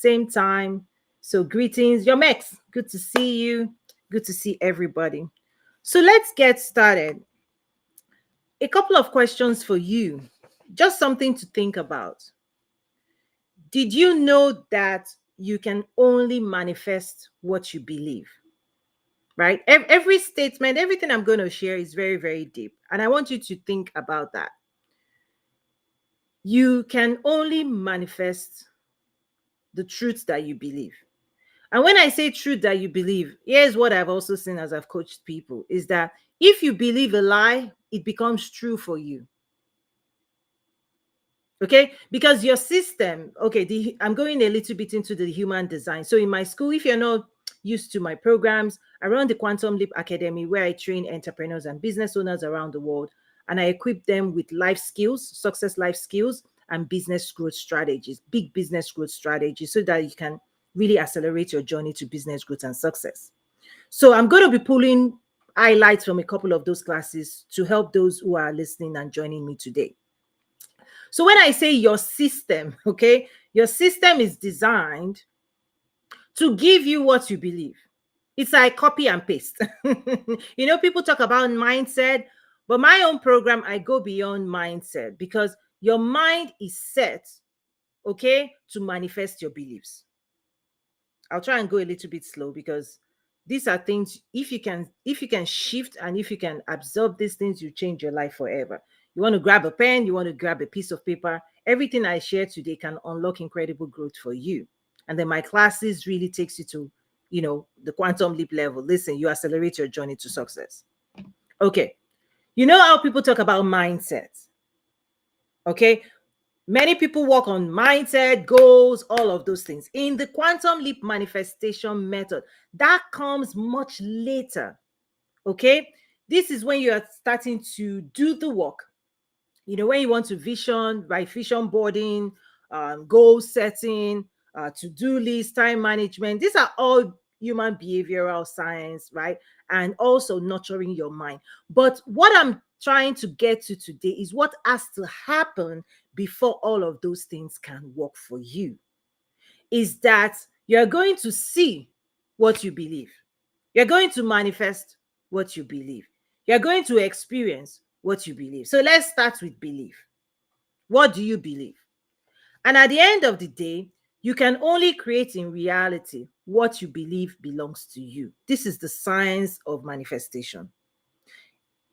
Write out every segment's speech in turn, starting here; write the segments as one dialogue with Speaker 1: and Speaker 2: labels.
Speaker 1: same time. So greetings, your Mex. Good to see you. Good to see everybody. So let's get started. A couple of questions for you, just something to think about. Did you know that you can only manifest what you believe? Right? Every statement, everything I'm going to share is very, very deep. And I want you to think about that. You can only manifest the truth that you believe. And when I say truth that you believe, here's what I've also seen as I've coached people is that if you believe a lie, it becomes true for you. Okay, because your system, okay, I'm going a little bit into the human design. So in my school, if you're not used to my programs, I run the Quantum Leap Academy where I train entrepreneurs and business owners around the world, and I equip them with life skills, success life skills, and business growth strategies, big business growth strategies, so that you can really accelerate your journey to business growth and success. So I'm going to be pulling highlights from a couple of those classes to help those who are listening and joining me today. So when I say your system, okay, your system is designed to give you what you believe. It's like copy and paste. People talk about mindset, but my own program, I go beyond mindset because your mind is set, okay, to manifest your beliefs. I'll try and go a little bit slow because these are things, if you can shift and if you can absorb these things, you change your life forever. You want to grab a pen, you want to grab a piece of paper. Everything I share today can unlock incredible growth for you. And then my classes really takes you to, the quantum leap level. Listen, you accelerate your journey to success. Okay. You know how people talk about mindset. Okay. Many people work on mindset, goals, all of those things. In the quantum leap manifestation method, that comes much later. Okay. This is when you are starting to do the work. When you want to vision, right? Vision boarding, goal setting, to-do list, time management. These are all human behavioral science, right? And also nurturing your mind. But what I'm trying to get to today is what has to happen before all of those things can work for you. Is that you're going to see what you believe. You're going to manifest what you believe. You're going to experience what you believe. So let's start with belief. What do you believe? And at the end of the day, you can only create in reality what you believe belongs to you. This is the science of manifestation.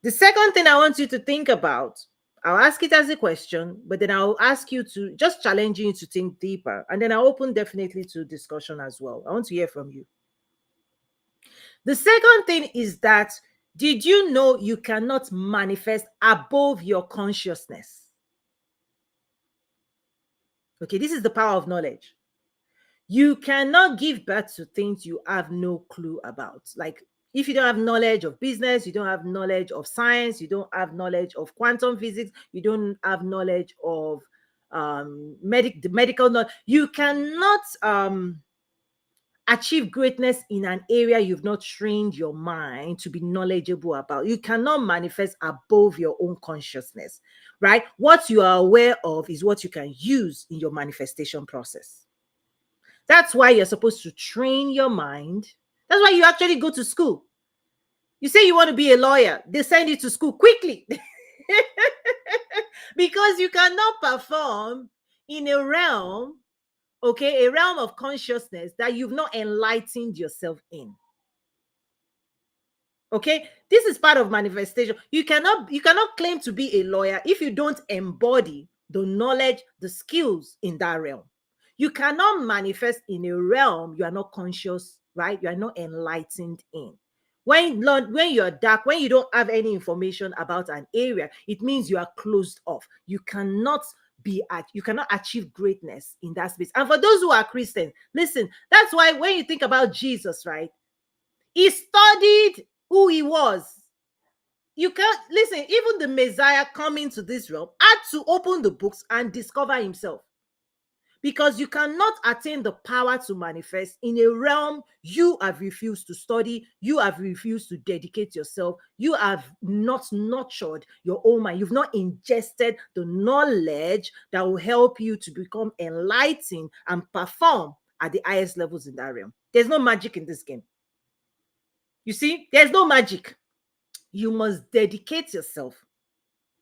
Speaker 1: The second thing I want you to think about, I'll ask it as a question, but then I'll ask you to just challenge you to think deeper. And then I'll open definitely to discussion as well. I want to hear from you. The second thing is that, did you know you cannot manifest above your consciousness? Okay, this is the power of knowledge. You cannot give birth to things you have no clue about. Like, if you don't have knowledge of business, you don't have knowledge of science, you don't have knowledge of quantum physics, you don't have knowledge of the medical knowledge, you cannot achieve greatness in an area you've not trained your mind to be knowledgeable about. You cannot manifest above your own consciousness, right? What you are aware of is what you can use in your manifestation process. That's why you're supposed to train your mind. That's why you actually go to school. You say you want to be a lawyer, they send you to school quickly because you cannot perform in a realm, okay, a realm of consciousness that you've not enlightened yourself in. Okay, this is part of manifestation. You cannot claim to be a lawyer if you don't embody the knowledge, the skills in that realm. You cannot manifest in a realm you are not conscious, right? You are not enlightened in. When you're dark, when you don't have any information about an area, it means you are closed off. You cannot achieve greatness in that space. And for those who are Christians, listen, that's why when you think about Jesus, right? He studied who he was. You can't listen, even the Messiah coming to this realm had to open the books and discover himself. Because you cannot attain the power to manifest in a realm you have refused to study, you have refused to dedicate yourself, you have not nurtured your own mind, you've not ingested the knowledge that will help you to become enlightened and perform at the highest levels in that realm. There's no magic in this game. You see, there's no magic. You must dedicate yourself,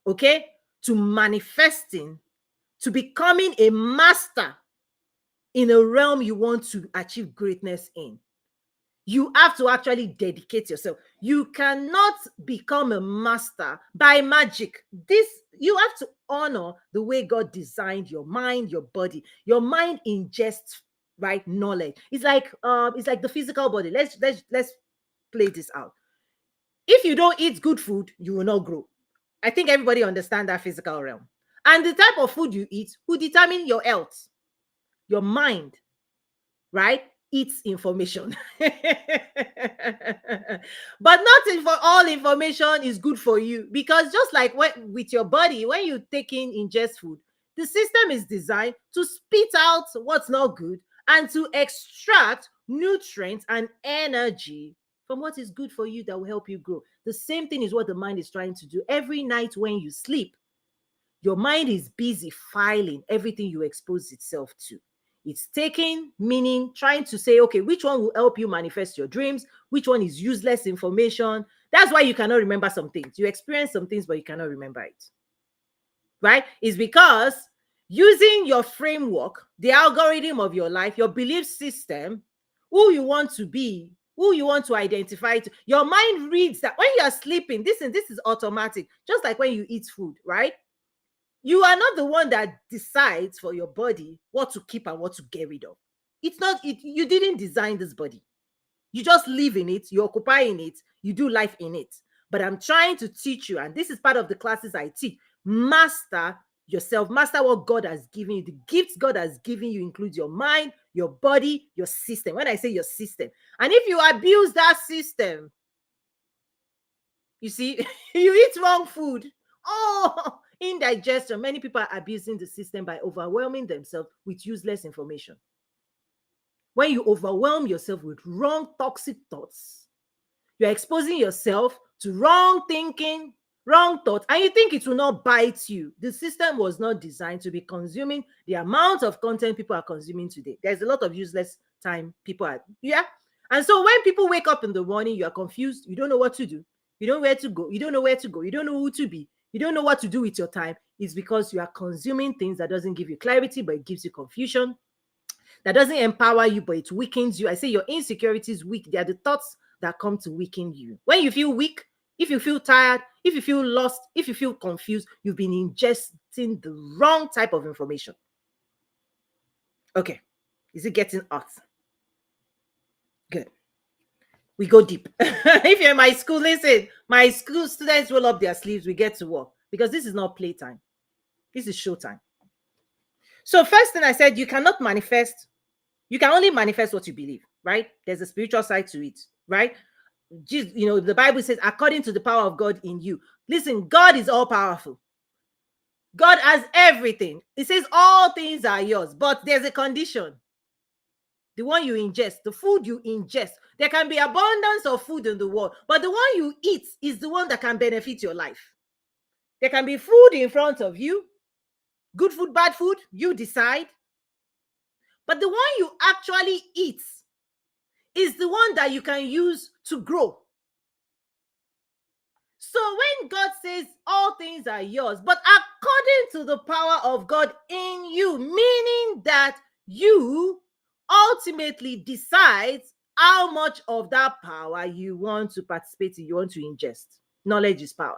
Speaker 1: okay, to manifesting, to becoming a master in a realm you want to achieve greatness in. You have to actually dedicate yourself. You cannot become a master by magic. This, you have to honor the way God designed your mind, your body. Your mind ingests, right, knowledge. It's like the physical body. Let's play this out. If you don't eat good food, you will not grow. I think everybody understands that physical realm. And the type of food you eat will determine your health. Your mind, right, eats information. But not for all information is good for you, because just like with your body, when you take in ingest food, the system is designed to spit out what's not good and to extract nutrients and energy from what is good for you that will help you grow. The same thing is what the mind is trying to do. Every night when you sleep, your mind is busy filing everything you expose itself to. It's taking meaning, trying to say, okay, which one will help you manifest your dreams? Which one is useless information? That's why you cannot remember some things. You experience some things, but you cannot remember it. Right? It's because using your framework, the algorithm of your life, your belief system, who you want to be, who you want to identify to, your mind reads that when you are sleeping, this is automatic, just like when you eat food, right? You are not the one that decides for your body what to keep and what to get rid of. It's not it. You didn't design this body. You just live in it, you occupy in it, you do life in it. But I'm trying to teach you, and this is part of the classes I teach. Master yourself, master what God has given you. The gifts God has given you includes your mind, your body, your system. When I say your system, and if you abuse that system, you see, you eat wrong food. Oh, indigestion. Many people are abusing the system by overwhelming themselves with useless information. When you overwhelm yourself with wrong toxic thoughts, you're exposing yourself to wrong thinking, wrong thoughts, and you think it will not bite you. The system was not designed to be consuming the amount of content people are consuming today. There's a lot of useless time people are, yeah. And so when people wake up in the morning, you are confused, you don't know what to do, you don't know where to go, you don't know where to go, you don't know who to be, you don't know what to do with your time. It's because you are consuming things that doesn't give you clarity, but it gives you confusion. That doesn't empower you, but it weakens you. I say your insecurity is weak. They are the thoughts that come to weaken you. When you feel weak, if you feel tired, if you feel lost, if you feel confused, you've been ingesting the wrong type of information. Okay. Is it getting hot? Good. We go deep. If you're in my school, listen, my school students roll up their sleeves. We get to work because this is not playtime. This is showtime. So first thing I said, you cannot manifest. You can only manifest what you believe, right? There's a spiritual side to it, right? You know, the Bible says, according to the power of God in you. Listen, God is all powerful. God has everything. It says all things are yours, but there's a condition. The one you ingest, the food you ingest. There can be abundance of food in the world, but the one you eat is the one that can benefit your life. There can be food in front of you, good food, bad food, you decide. But the one you actually eat is the one that you can use to grow. So when God says all things are yours, but according to the power of God in you, meaning that you ultimately decide how much of that power you want to participate in, you want to ingest. Knowledge is power.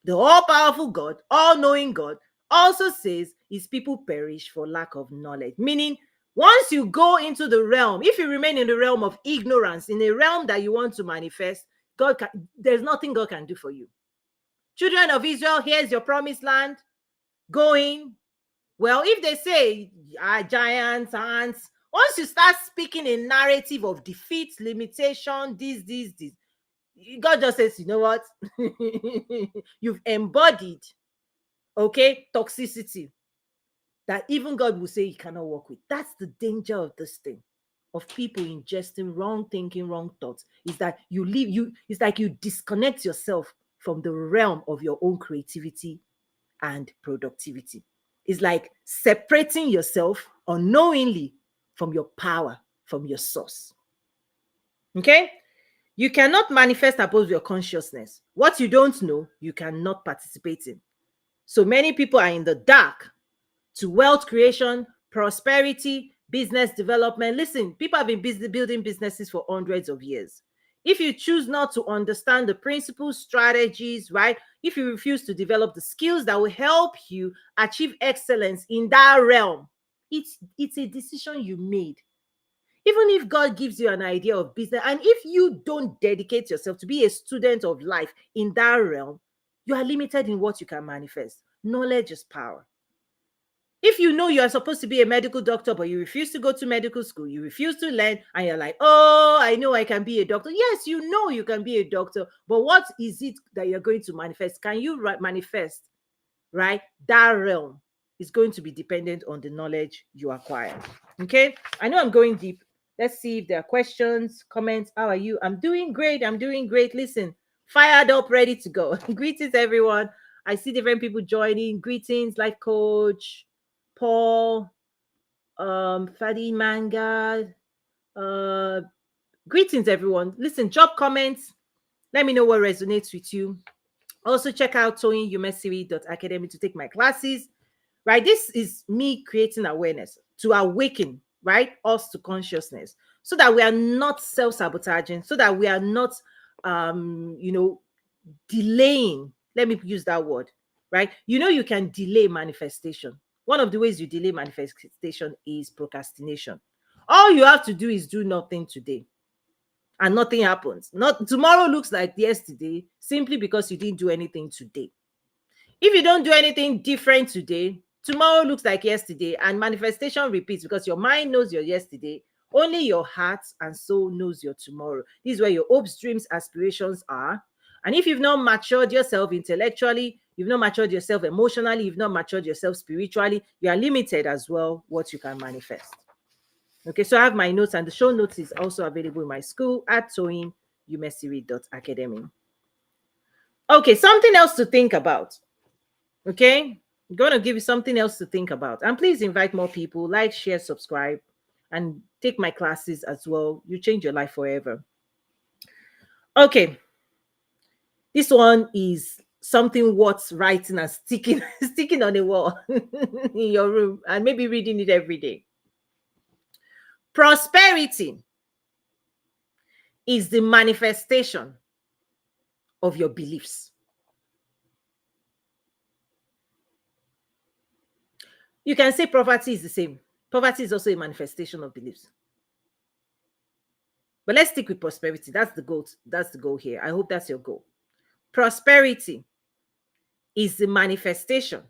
Speaker 1: The all-powerful God, all-knowing God, also says his people perish for lack of knowledge. Meaning, once you go into the realm, if you remain in the realm of ignorance, in a realm that you want to manifest, there's nothing God can do for you. Children of Israel, here's your promised land. Going. Well, if they say giants, ants, once you start speaking a narrative of defeat, limitation, this, God just says, you know what? You've embodied, okay, toxicity that even God will say you cannot work with. That's the danger of this thing, of people ingesting wrong thinking, wrong thoughts, is that it's like you disconnect yourself from the realm of your own creativity and productivity. It's like separating yourself unknowingly from your power, from your source. Okay? You cannot manifest above your consciousness. What you don't know, you cannot participate in. So many people are in the dark to wealth creation, prosperity, business development. Listen, people have been busy building businesses for hundreds of years. If you choose not to understand the principles, strategies, right? If you refuse to develop the skills that will help you achieve excellence in that realm, it's a decision you made. Even if God gives you an idea of business, and if you don't dedicate yourself to be a student of life in that realm, you are limited in what you can manifest. Knowledge is power. If you know you are supposed to be a medical doctor, but you refuse to go to medical school, you refuse to learn, and you're like, oh, I know I can be a doctor. Yes, you know you can be a doctor, but what is it that you're going to manifest? Can you manifest, right? That realm is going to be dependent on the knowledge you acquire. Okay, I know I'm going deep. Let's see if there are questions, comments. How are you? I'm doing great. I'm doing great. Listen, fired up, ready to go. Greetings, everyone. I see different people joining. Greetings, life coach Paul, Fadi Manga. Greetings, everyone. Listen, drop comments. Let me know what resonates with you. Also, check out toyinumesiri.academy to take my classes. Right, this is me creating awareness to awaken, right, us to consciousness, so that we are not self-sabotaging, so that we are not, delaying. Let me use that word, right? You can delay manifestation. One of the ways you delay manifestation is procrastination. All you have to do is do nothing today, and nothing happens. Not tomorrow looks like yesterday simply because you didn't do anything today. If you don't do anything different today, tomorrow looks like yesterday, and manifestation repeats because your mind knows your yesterday. Only your heart and soul knows your tomorrow. This is where your hopes, dreams, aspirations are. And if you've not matured yourself intellectually, you've not matured yourself emotionally, you've not matured yourself spiritually, you are limited as well what you can manifest. Okay, so I have my notes, and the show notes is also available in my school at toyinumesiri.academy. Okay, something else to think about. Okay, I'm going to give you something else to think about. And please invite more people, like, share, subscribe, and take my classes as well. You change your life forever. Okay, this one is something worth writing and sticking sticking on the wall in your room, and maybe reading it every day. Prosperity is the manifestation of your beliefs. You can say poverty is the same. Poverty is also a manifestation of beliefs. But let's stick with prosperity. That's the goal. That's the goal here. I hope that's your goal. Prosperity is the manifestation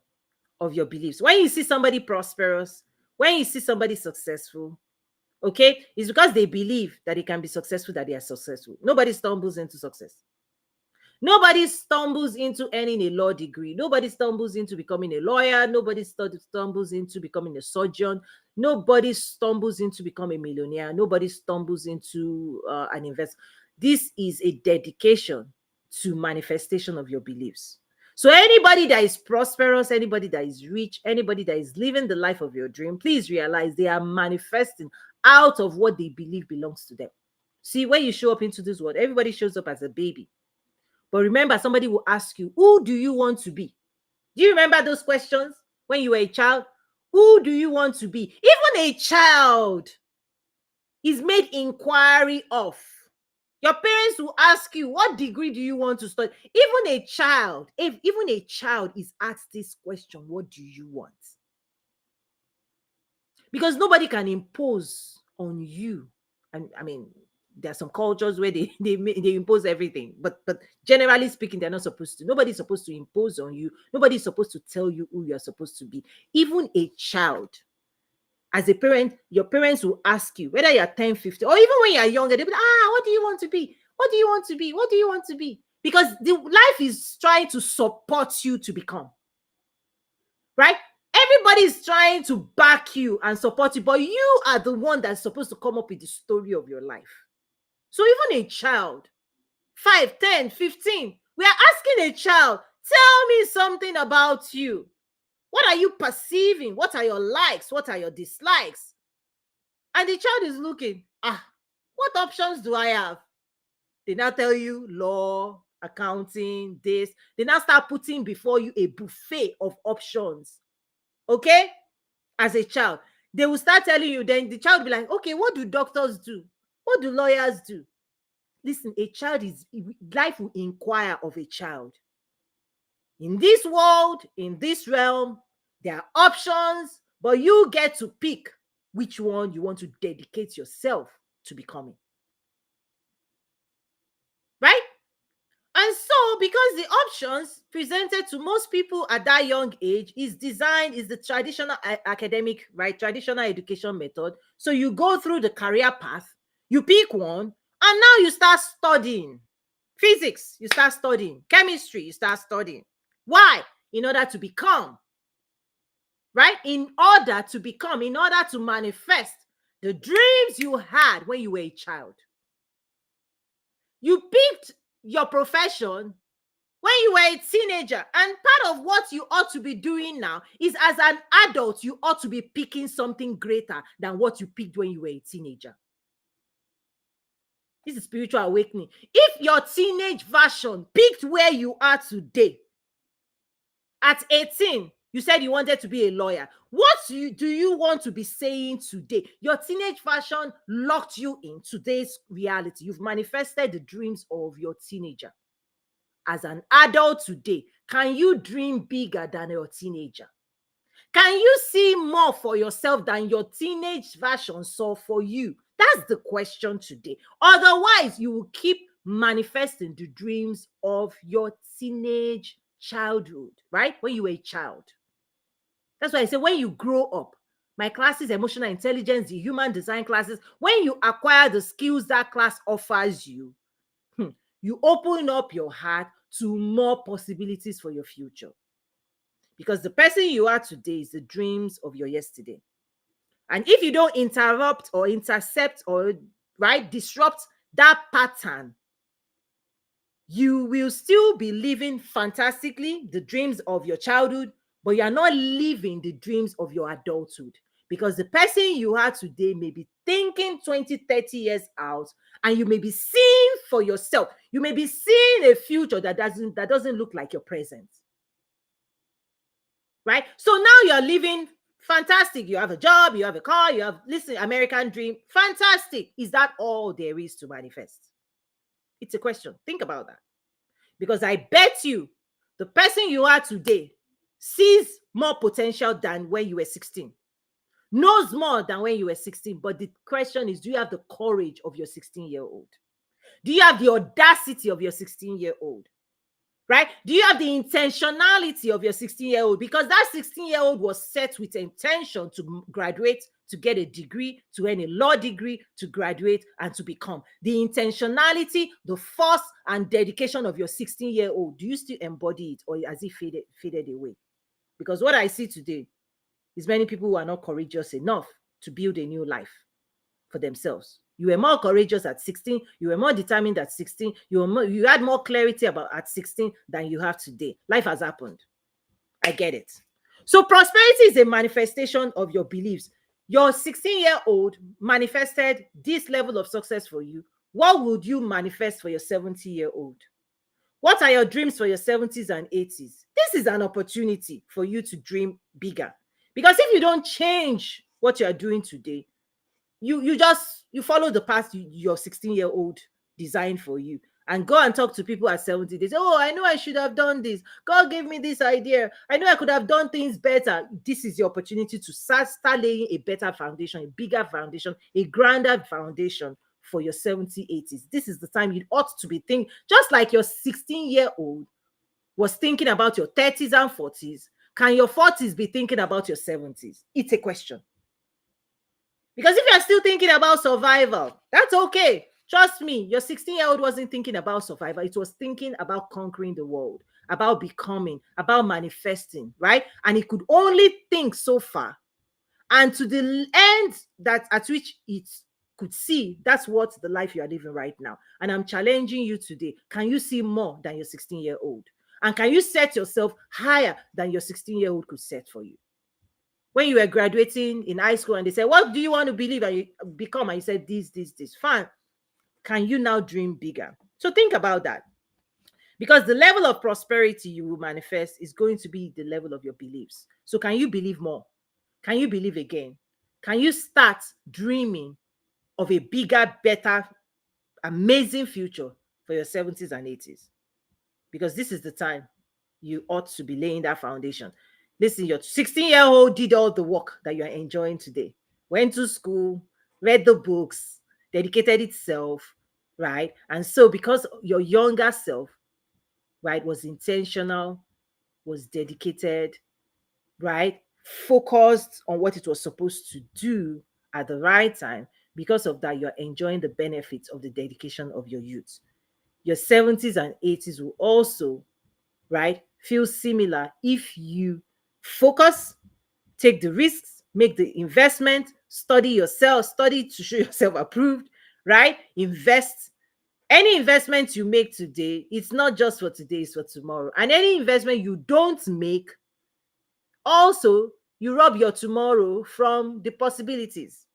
Speaker 1: of your beliefs. When you see somebody prosperous, when you see somebody successful, okay, it's because they believe that they can be successful, that they are successful. Nobody stumbles into success. Nobody stumbles into earning a law degree. Nobody stumbles into becoming a lawyer. Nobody stumbles into becoming a surgeon. Nobody stumbles into becoming a millionaire. Nobody stumbles into an investor. This is a dedication to manifestation of your beliefs. So anybody that is prosperous, anybody that is rich, anybody that is living the life of your dream, please realize they are manifesting out of what they believe belongs to them. See, when you show up into this world, everybody shows up as a baby. But remember, somebody will ask you, who do you want to be? Do you remember those questions when you were a child? Who do you want to be? Even a child is made inquiry of. Your parents will ask you, what degree do you want to study? Even a child, if even a child is asked this question, what do you want? Because nobody can impose on you. And I mean, there are some cultures where they impose everything, but generally speaking, they're not supposed to. Nobody's supposed to impose on you. Nobody's supposed to tell you who you're supposed to be. Even a child, as a parent, your parents will ask you whether you're 10, 15, or even when you're younger, they'll be like, what do you want to be? What do you want to be? What do you want to be? Because the life is trying to support you to become, right? Everybody is trying to back you and support you, but you are the one that's supposed to come up with the story of your life. So even a child, 5, 10, 15, we are asking a child, tell me something about you. What are you perceiving? What are your likes? What are your dislikes? And the child is looking, what options do I have? They now tell you law, accounting, this. They now start putting before you a buffet of options. Okay? As a child, they will start telling you, then the child will be like, okay, what do doctors do? What do lawyers do? Listen, life will inquire of a child. In this world, in this realm, there are options, but you get to pick which one you want to dedicate yourself to becoming. Right? And so, because the options presented to most people at that young age is the traditional academic, right? Traditional education method. So you go through the career path, you pick one, and now you start studying. Physics, you start studying. Chemistry, you start studying. Why? In order to become, right? In order to manifest the dreams you had when you were a child. You picked your profession when you were a teenager, and part of what you ought to be doing now is, as an adult, you ought to be picking something greater than what you picked when you were a teenager. This is spiritual awakening. If your teenage version picked where you are today, at 18, you said you wanted to be a lawyer. What do you want to be saying today? Your teenage version locked you in today's reality. You've manifested the dreams of your teenager. As an adult today, can you dream bigger than your teenager? Can you see more for yourself than your teenage version saw for you? That's the question today. Otherwise, you will keep manifesting the dreams of your teenage childhood, right? When you were a child. That's why I say when you grow up, my classes, emotional intelligence, the human design classes, when you acquire the skills that class offers you, you open up your heart to more possibilities for your future. Because the person you are today is the dreams of your yesterday. And if you don't interrupt or intercept or, right, disrupt that pattern, you will still be living fantastically the dreams of your childhood, but you are not living the dreams of your adulthood. Because the person you are today may be thinking 20, 30 years out, and you may be seeing for yourself. You may be seeing a future that doesn't look like your present. Right? So now you're living fantastic. You have a job, you have a car, you have, listen, American dream. Fantastic. Is that all there is to manifest? It's a question. Think about that. Because I bet you the person you are today sees more potential than when you were 16. Knows more than when you were 16. But the question is, do you have the courage of your 16-year-old? Do you have the audacity of your 16-year-old? Right? Do you have the intentionality of your 16-year-old? Because that 16-year-old was set with intention to graduate, to get a degree, to earn a law degree, to graduate, and to become. The intentionality, the force, and dedication of your 16-year-old, do you still embody it, or has it faded away? Because what I see today is many people who are not courageous enough to build a new life for themselves. You were more courageous at 16. You were more determined at 16. You had more clarity about at 16 than you have today. Life has happened. I get it. So prosperity is a manifestation of your beliefs. Your 16-year-old manifested this level of success for you. What would you manifest for your 70-year-old? What are your dreams for your 70s and 80s? This is an opportunity for you to dream bigger. Because if you don't change what you are doing today, you follow the path your 16-year-old designed for you, and go and talk to people at 70. They say, oh, I know I should have done this. God gave me this idea. I know I could have done things better. This is the opportunity to start laying a better foundation, a bigger foundation, a grander foundation for your 70s, 80s. This is the time you ought to be thinking, just like your 16-year-old was thinking about your 30s and 40s. Can your 40s be thinking about your 70s? It's a question. Because if you're still thinking about survival, that's okay. Trust me, your 16-year-old wasn't thinking about survival. It was thinking about conquering the world, about becoming, about manifesting, right? And it could only think so far. And to the end that at which it could see, that's what the life you are living right now. And I'm challenging you today. Can you see more than your 16-year-old? And can you set yourself higher than your 16-year-old could set for you? When you were graduating in high school and they said, what do you want to believe and you become? And you said this. Fine. Can you now dream bigger? So think about that. Because the level of prosperity you will manifest is going to be the level of your beliefs. So can you believe more? Can you believe again? Can you start dreaming of a bigger, better, amazing future for your 70s and 80s? Because this is the time you ought to be laying that foundation. Listen, your 16-year-old did all the work that you're enjoying today. Went to school, read the books, dedicated itself, right? And so because your younger self, right, was intentional, was dedicated, right, focused on what it was supposed to do at the right time, because of that, you're enjoying the benefits of the dedication of your youth. Your 70s and 80s will also, right, feel similar if you focus, take the risks, make the investment, study yourself, study to show yourself approved, right? Invest. Any investment you make today, it's not just for today, it's for tomorrow. And any investment you don't make, also, you rob your tomorrow from the possibilities.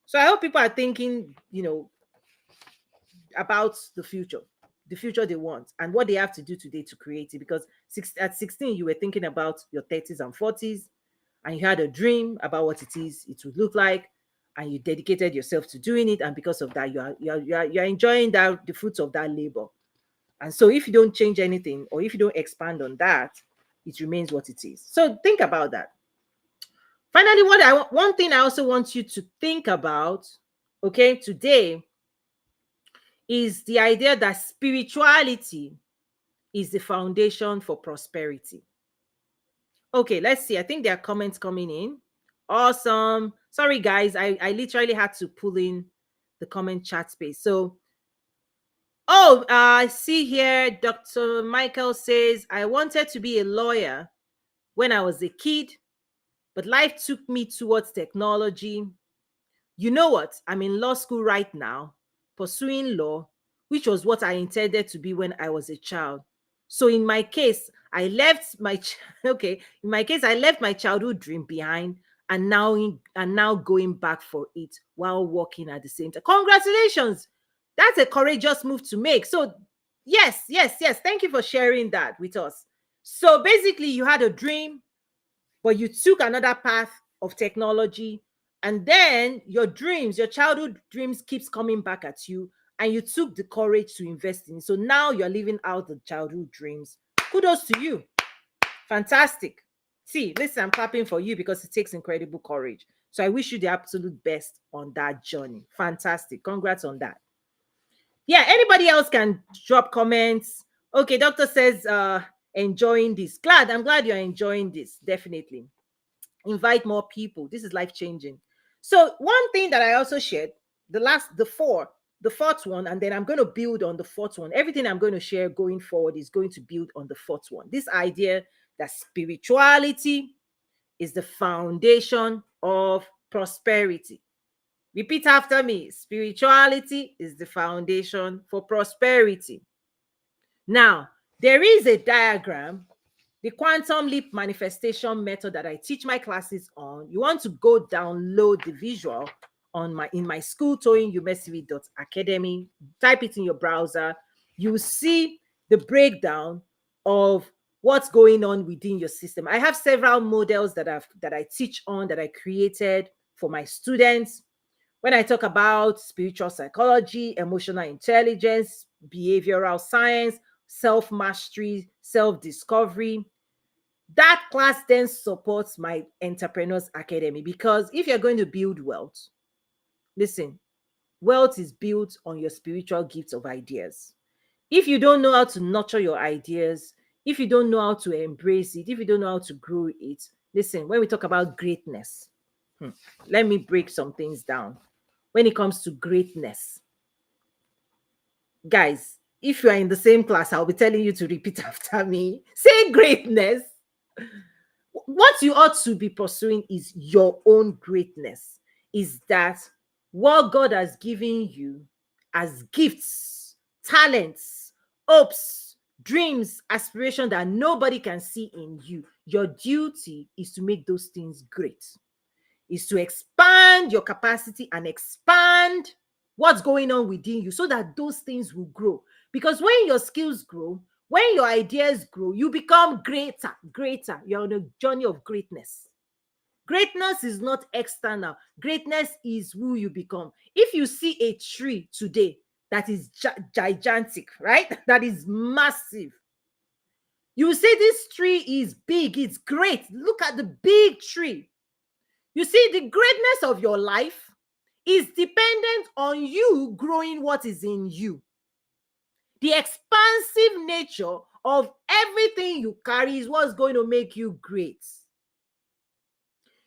Speaker 1: So I hope people are thinking, about the future they want, and what they have to do today to create it. Because at 16, you were thinking about your 30s and 40s, and you had a dream about what it would look like, and you dedicated yourself to doing it. And because of that, you are enjoying the fruits of that labor. And so if you don't change anything, or if you don't expand on that, it remains what it is. So think about that. Finally, one thing I also want you to think about, okay, today, is the idea that spirituality is the foundation for prosperity. Okay, let's see. I think there are comments coming in. Awesome. Sorry, guys. I literally had to pull in the comment chat space. So, I see here Dr. Michael says, I wanted to be a lawyer when I was a kid, but life took me towards technology. You know what? I'm in law school right now, pursuing law, which was what I intended to be when I was a child. So in my case, I left my okay. In my case, I left my childhood dream behind, and now going back for it while working at the same time. Congratulations! That's a courageous move to make. So yes, yes, yes. Thank you for sharing that with us. So basically, you had a dream, but you took another path of technology, and then your childhood dreams keeps coming back at you, and you took the courage to invest in it. So now you're living out the childhood dreams. Kudos to you. Fantastic. See, listen, I'm clapping for you because it takes incredible courage. So I wish you the absolute best on that journey. Fantastic. Congrats on that. Yeah, anybody else can drop comments. Okay, doctor says enjoying this. I'm glad you're enjoying this. Definitely invite more people. This is life changing. So one thing that I also shared, the fourth one, and then I'm going to build on the fourth one. Everything I'm going to share going forward is going to build on the fourth one. This idea that spirituality is the foundation of prosperity. Repeat after me. Spirituality is the foundation for prosperity. Now, there is a diagram, the quantum leap manifestation method, that I teach my classes on. You want to go download the visual in my school, toyinumesiri.academy. Type it in your browser. You see the breakdown of what's going on within your system. I have several models that I teach on, that I created for my students. When I talk about spiritual psychology, emotional intelligence, behavioral science, self-mastery, self-discovery, that class then supports my Entrepreneurs Academy. Because if you're going to build wealth, listen, wealth is built on your spiritual gifts of ideas. If you don't know how to nurture your ideas, if you don't know how to embrace it, if you don't know how to grow it, listen, when we talk about greatness, let me break some things down. When it comes to greatness, guys, if you are in the same class, I'll be telling you to repeat after me. Say greatness. What you ought to be pursuing is your own greatness. Is that what God has given you as gifts, talents, hopes, dreams, aspirations that nobody can see in you? Your duty is to make those things great, is to expand your capacity and expand what's going on within you so that those things will grow. Because when your skills grow, when your ideas grow, you become greater, greater. You're on a journey of greatness. Greatness is not external. Greatness is who you become. If you see a tree today that is gigantic, right? That is massive. You say this tree is big, it's great. Look at the big tree. You see, the greatness of your life is dependent on you growing what is in you. The expansive nature of everything you carry is what's going to make you great.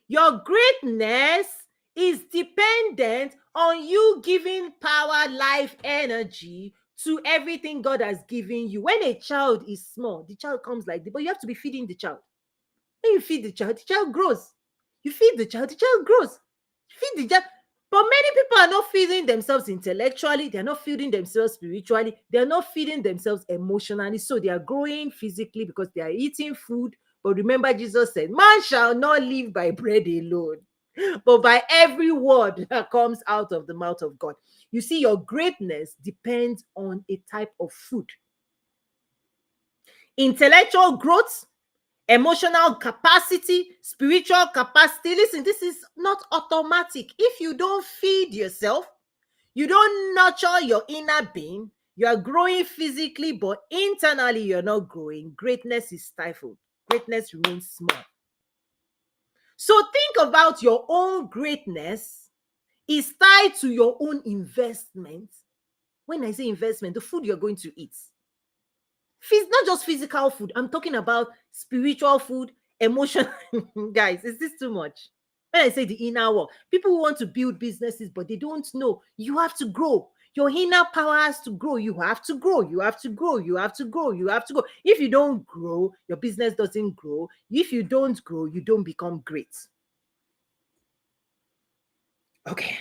Speaker 1: Your greatness is dependent on you giving power, life, energy to everything God has given you. When a child is small, the child comes like this, but you have to be feeding the child. When you feed the child grows. You feed the child grows. Feed the child. But many people are not feeding themselves intellectually. They're not feeding themselves spiritually. They're not feeding themselves emotionally. So they are growing physically because they are eating food. But remember, Jesus said, man shall not live by bread alone, but by every word that comes out of the mouth of God. You see, your greatness depends on a type of food. Intellectual growth, emotional capacity, spiritual capacity. Listen, this is not automatic. If you don't feed yourself, you don't nurture your inner being, you are growing physically, but internally you're not growing. Greatness is stifled. Greatness remains small. So think about your own greatness is tied to your own investment. When I say investment, the food you're going to eat. Not just physical food. I'm talking about spiritual food, emotional. Guys, is this too much? When I say the inner work, people want to build businesses, but they don't know. You have to grow. Your inner power has to grow. You have to grow. You have to grow. You have to grow. You have to grow. If you don't grow, your business doesn't grow. If you don't grow, you don't become great. Okay.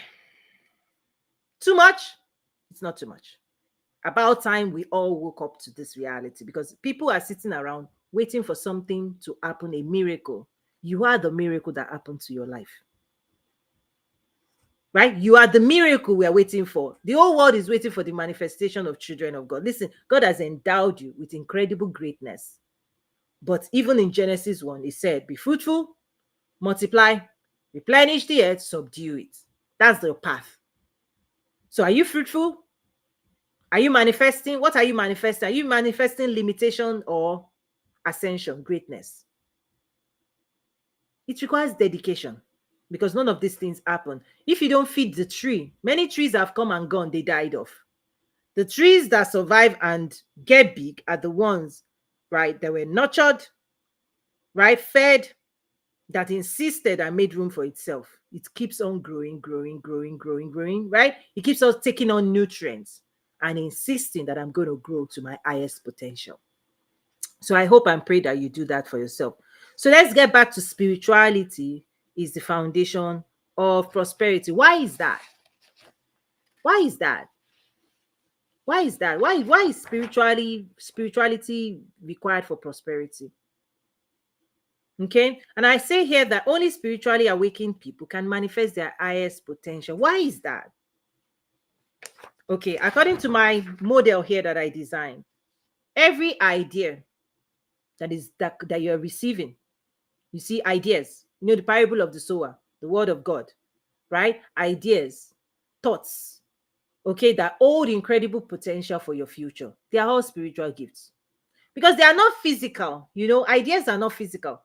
Speaker 1: Too much? It's not too much. About time we all woke up to this reality, because people are sitting around waiting for something to happen, a miracle. You are the miracle that happened to your life. Right? You are the miracle we are waiting for. The whole world is waiting for the manifestation of children of God. Listen, God has endowed you with incredible greatness. But even in Genesis 1, it said, be fruitful, multiply, replenish the earth, subdue it. That's the path. So are you fruitful? Are you manifesting? What are you manifesting? Are you manifesting limitation or ascension, greatness? It requires dedication, because none of these things happen if you don't feed the tree. Many trees have come and gone, they died off. The trees that survive and get big are the ones, right, that were nurtured, right, fed, that insisted and made room for itself. It keeps on growing, growing, growing, growing, growing, right? It keeps on taking on nutrients and insisting that I'm going to grow to my highest potential. So I hope and pray that you do that for yourself. So let's get back to spirituality is the foundation of prosperity. Why is that? Why is that? Why is that? Why is spirituality required for prosperity? Okay. And I say here that only spiritually awakened people can manifest their highest potential. Why is that? Okay. According to my model here that I designed, every idea that you're receiving, you see, ideas, the parable of the sower, the word of God, right? Ideas, thoughts, okay, that hold incredible potential for your future. They are all spiritual gifts because they are not physical. Ideas are not physical.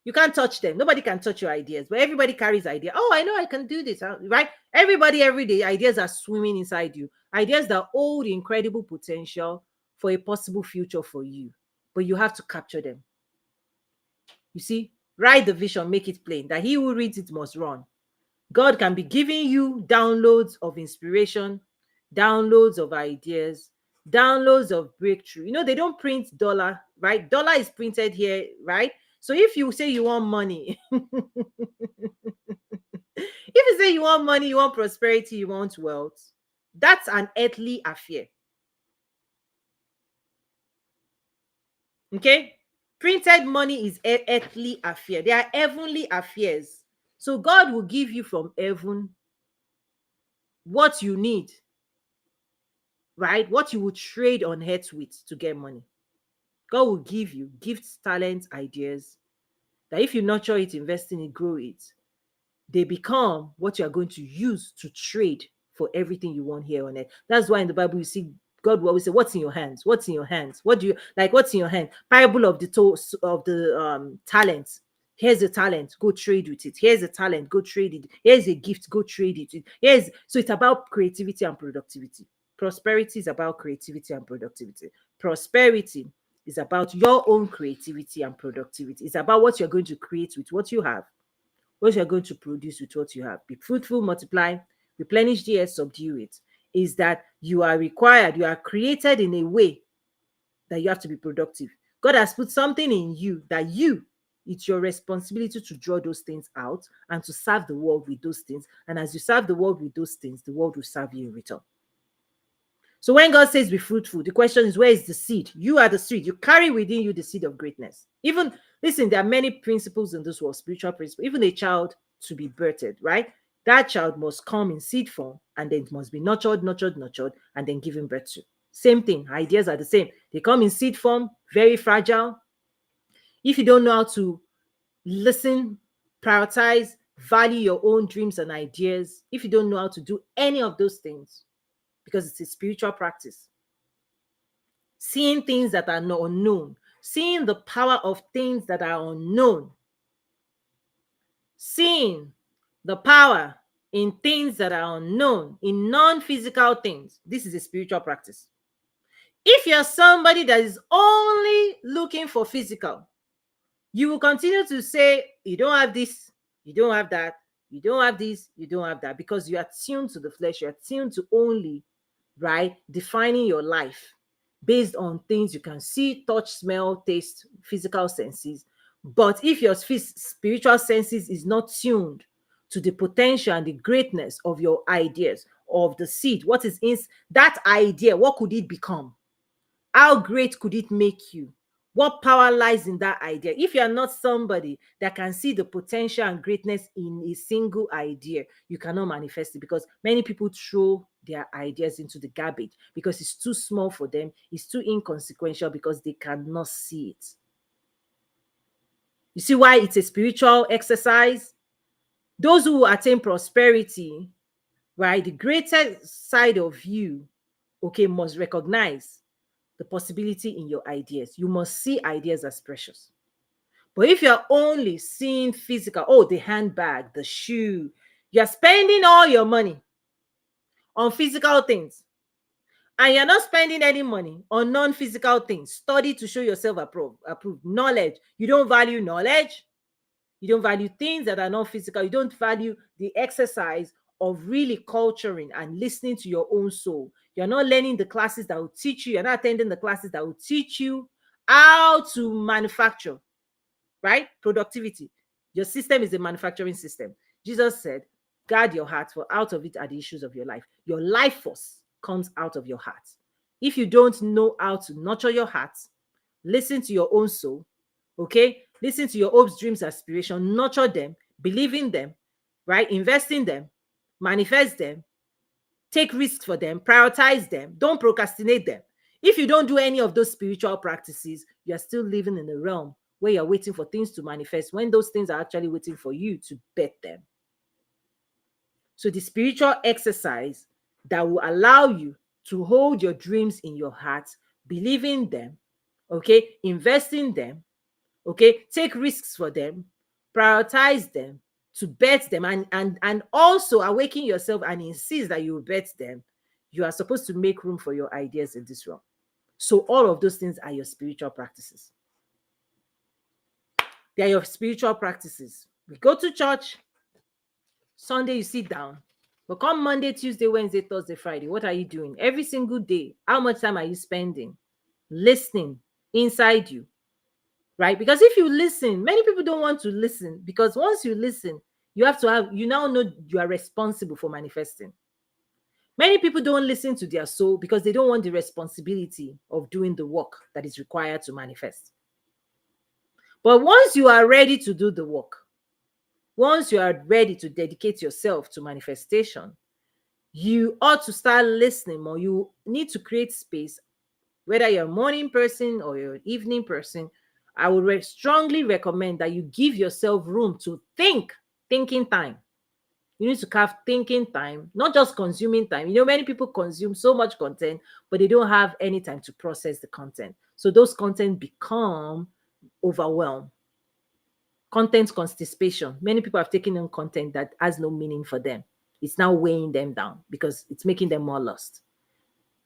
Speaker 1: You can't touch them. Nobody can touch your ideas, but everybody carries idea. Oh, I know I can do this, right? Everybody, every day, ideas are swimming inside you. Ideas that hold incredible potential for a possible future for you, but you have to capture them. You see, write the vision, make it plain, that he who reads it must run. God can be giving you downloads of inspiration, downloads of ideas, downloads of breakthrough. They don't print dollar, right? Dollar is printed here, right? So if you say you want money, if you say you want money, you want prosperity, you want wealth, that's an earthly affair. Okay? Printed money is earthly affair. They are heavenly affairs. So God will give you from heaven what you need, right? What you will trade on earth with to get money. God will give you gifts, talents, ideas that if you nurture it, invest in it, grow it, they become what you are going to use to trade for everything you want here on earth. That's why in the Bible you see God will always say, "What's in your hands? What's in your hands? What do you like? What's in your hand?" Parable of the talents. Here's a talent, go trade with it. Here's a talent, go trade it. Here's a gift, go trade it. Here's so it's about creativity and productivity. Prosperity is about creativity and productivity. Prosperity is about your own creativity and productivity. It's about what you're going to create with what you have, what you're going to produce with what you have. Be fruitful, multiply, replenish the earth, subdue it. Is that you are required, you are created in a way that you have to be productive. God has put something in you that it's your responsibility to draw those things out and to serve the world with those things. And as you serve the world with those things, the world will serve you in return. So when God says be fruitful, the question is, where is the seed? You are the seed. You carry within you the seed of greatness. Even, listen, there are many principles in this world, spiritual principles. Even a child to be birthed, right? That child must come in seed form and then it must be nurtured, and then given birth to. Same thing. Ideas are the same. They come in seed form, very fragile. If you don't know how to listen, prioritize, value your own dreams and ideas, if you don't know how to do any of those things, because it's a spiritual practice, seeing things that are not unknown, seeing the power of things that are unknown, seeing the power in things that are unknown, in non-physical things. This is a spiritual practice. If you're somebody that is only looking for physical, you will continue to say, you don't have this, you don't have that, you don't have this, you don't have that, because you are tuned to the flesh, you are tuned to only, right, defining your life based on things you can see, touch, smell, taste, physical senses. But if your spiritual senses is not tuned to the potential and the greatness of your ideas, of the seed, what is in that idea, what could it become? How great could it make you? What power lies in that idea? If you are not somebody that can see the potential and greatness in a single idea, you cannot manifest it, because many people throw their ideas into the garbage because it's too small for them, it's too inconsequential, because they cannot see it. You see why it's a spiritual exercise? Those who attain prosperity, right, the greater side of you, okay, must recognize the possibility in your ideas. You must see ideas as precious. But if you're only seeing physical, oh, the handbag, the shoe, you're spending all your money on physical things, and you're not spending any money on non-physical things. Study to show yourself approved. Knowledge. You don't value knowledge. You don't value things that are not physical. You don't value the exercise of really culturing and listening to your own soul. You're not learning the classes that will teach you. You're not attending the classes that will teach you how to manufacture, right? Productivity. Your system is a manufacturing system. Jesus said, guard your heart, for out of it are the issues of your life. Your life force comes out of your heart. If you don't know how to nurture your heart, listen to your own soul, okay? Listen to your hopes, dreams, aspirations, nurture them, believe in them, right? Invest in them, manifest them, take risks for them, prioritize them, don't procrastinate them. If you don't do any of those spiritual practices, you're still living in a realm where you're waiting for things to manifest when those things are actually waiting for you to bet them. So the spiritual exercise that will allow you to hold your dreams in your heart, believe in them, okay, invest in them, okay, take risks for them, prioritize them, to bet them, and also awaken yourself and insist that you will bet them. You are supposed to make room for your ideas in this realm. So all of those things are your spiritual practices. They are your spiritual practices. We go to church, Sunday you sit down, but come Monday, Tuesday, Wednesday, Thursday, Friday, what are you doing? Every single day, how much time are you spending listening inside you? Right? Because if you listen, many people don't want to listen, because once you listen, you now know you are responsible for manifesting. Many people don't listen to their soul because they don't want the responsibility of doing the work that is required to manifest. But once you are ready to do the work, once you are ready to dedicate yourself to manifestation, you ought to start listening more. You need to create space, whether you're a morning person or you're an evening person. I would strongly recommend that you give yourself room to think, thinking time. You need to have thinking time, not just consuming time. Many people consume so much content, but they don't have any time to process the content. So those content become overwhelmed. Content constipation. Many people have taken on content that has no meaning for them. It's now weighing them down because it's making them more lost.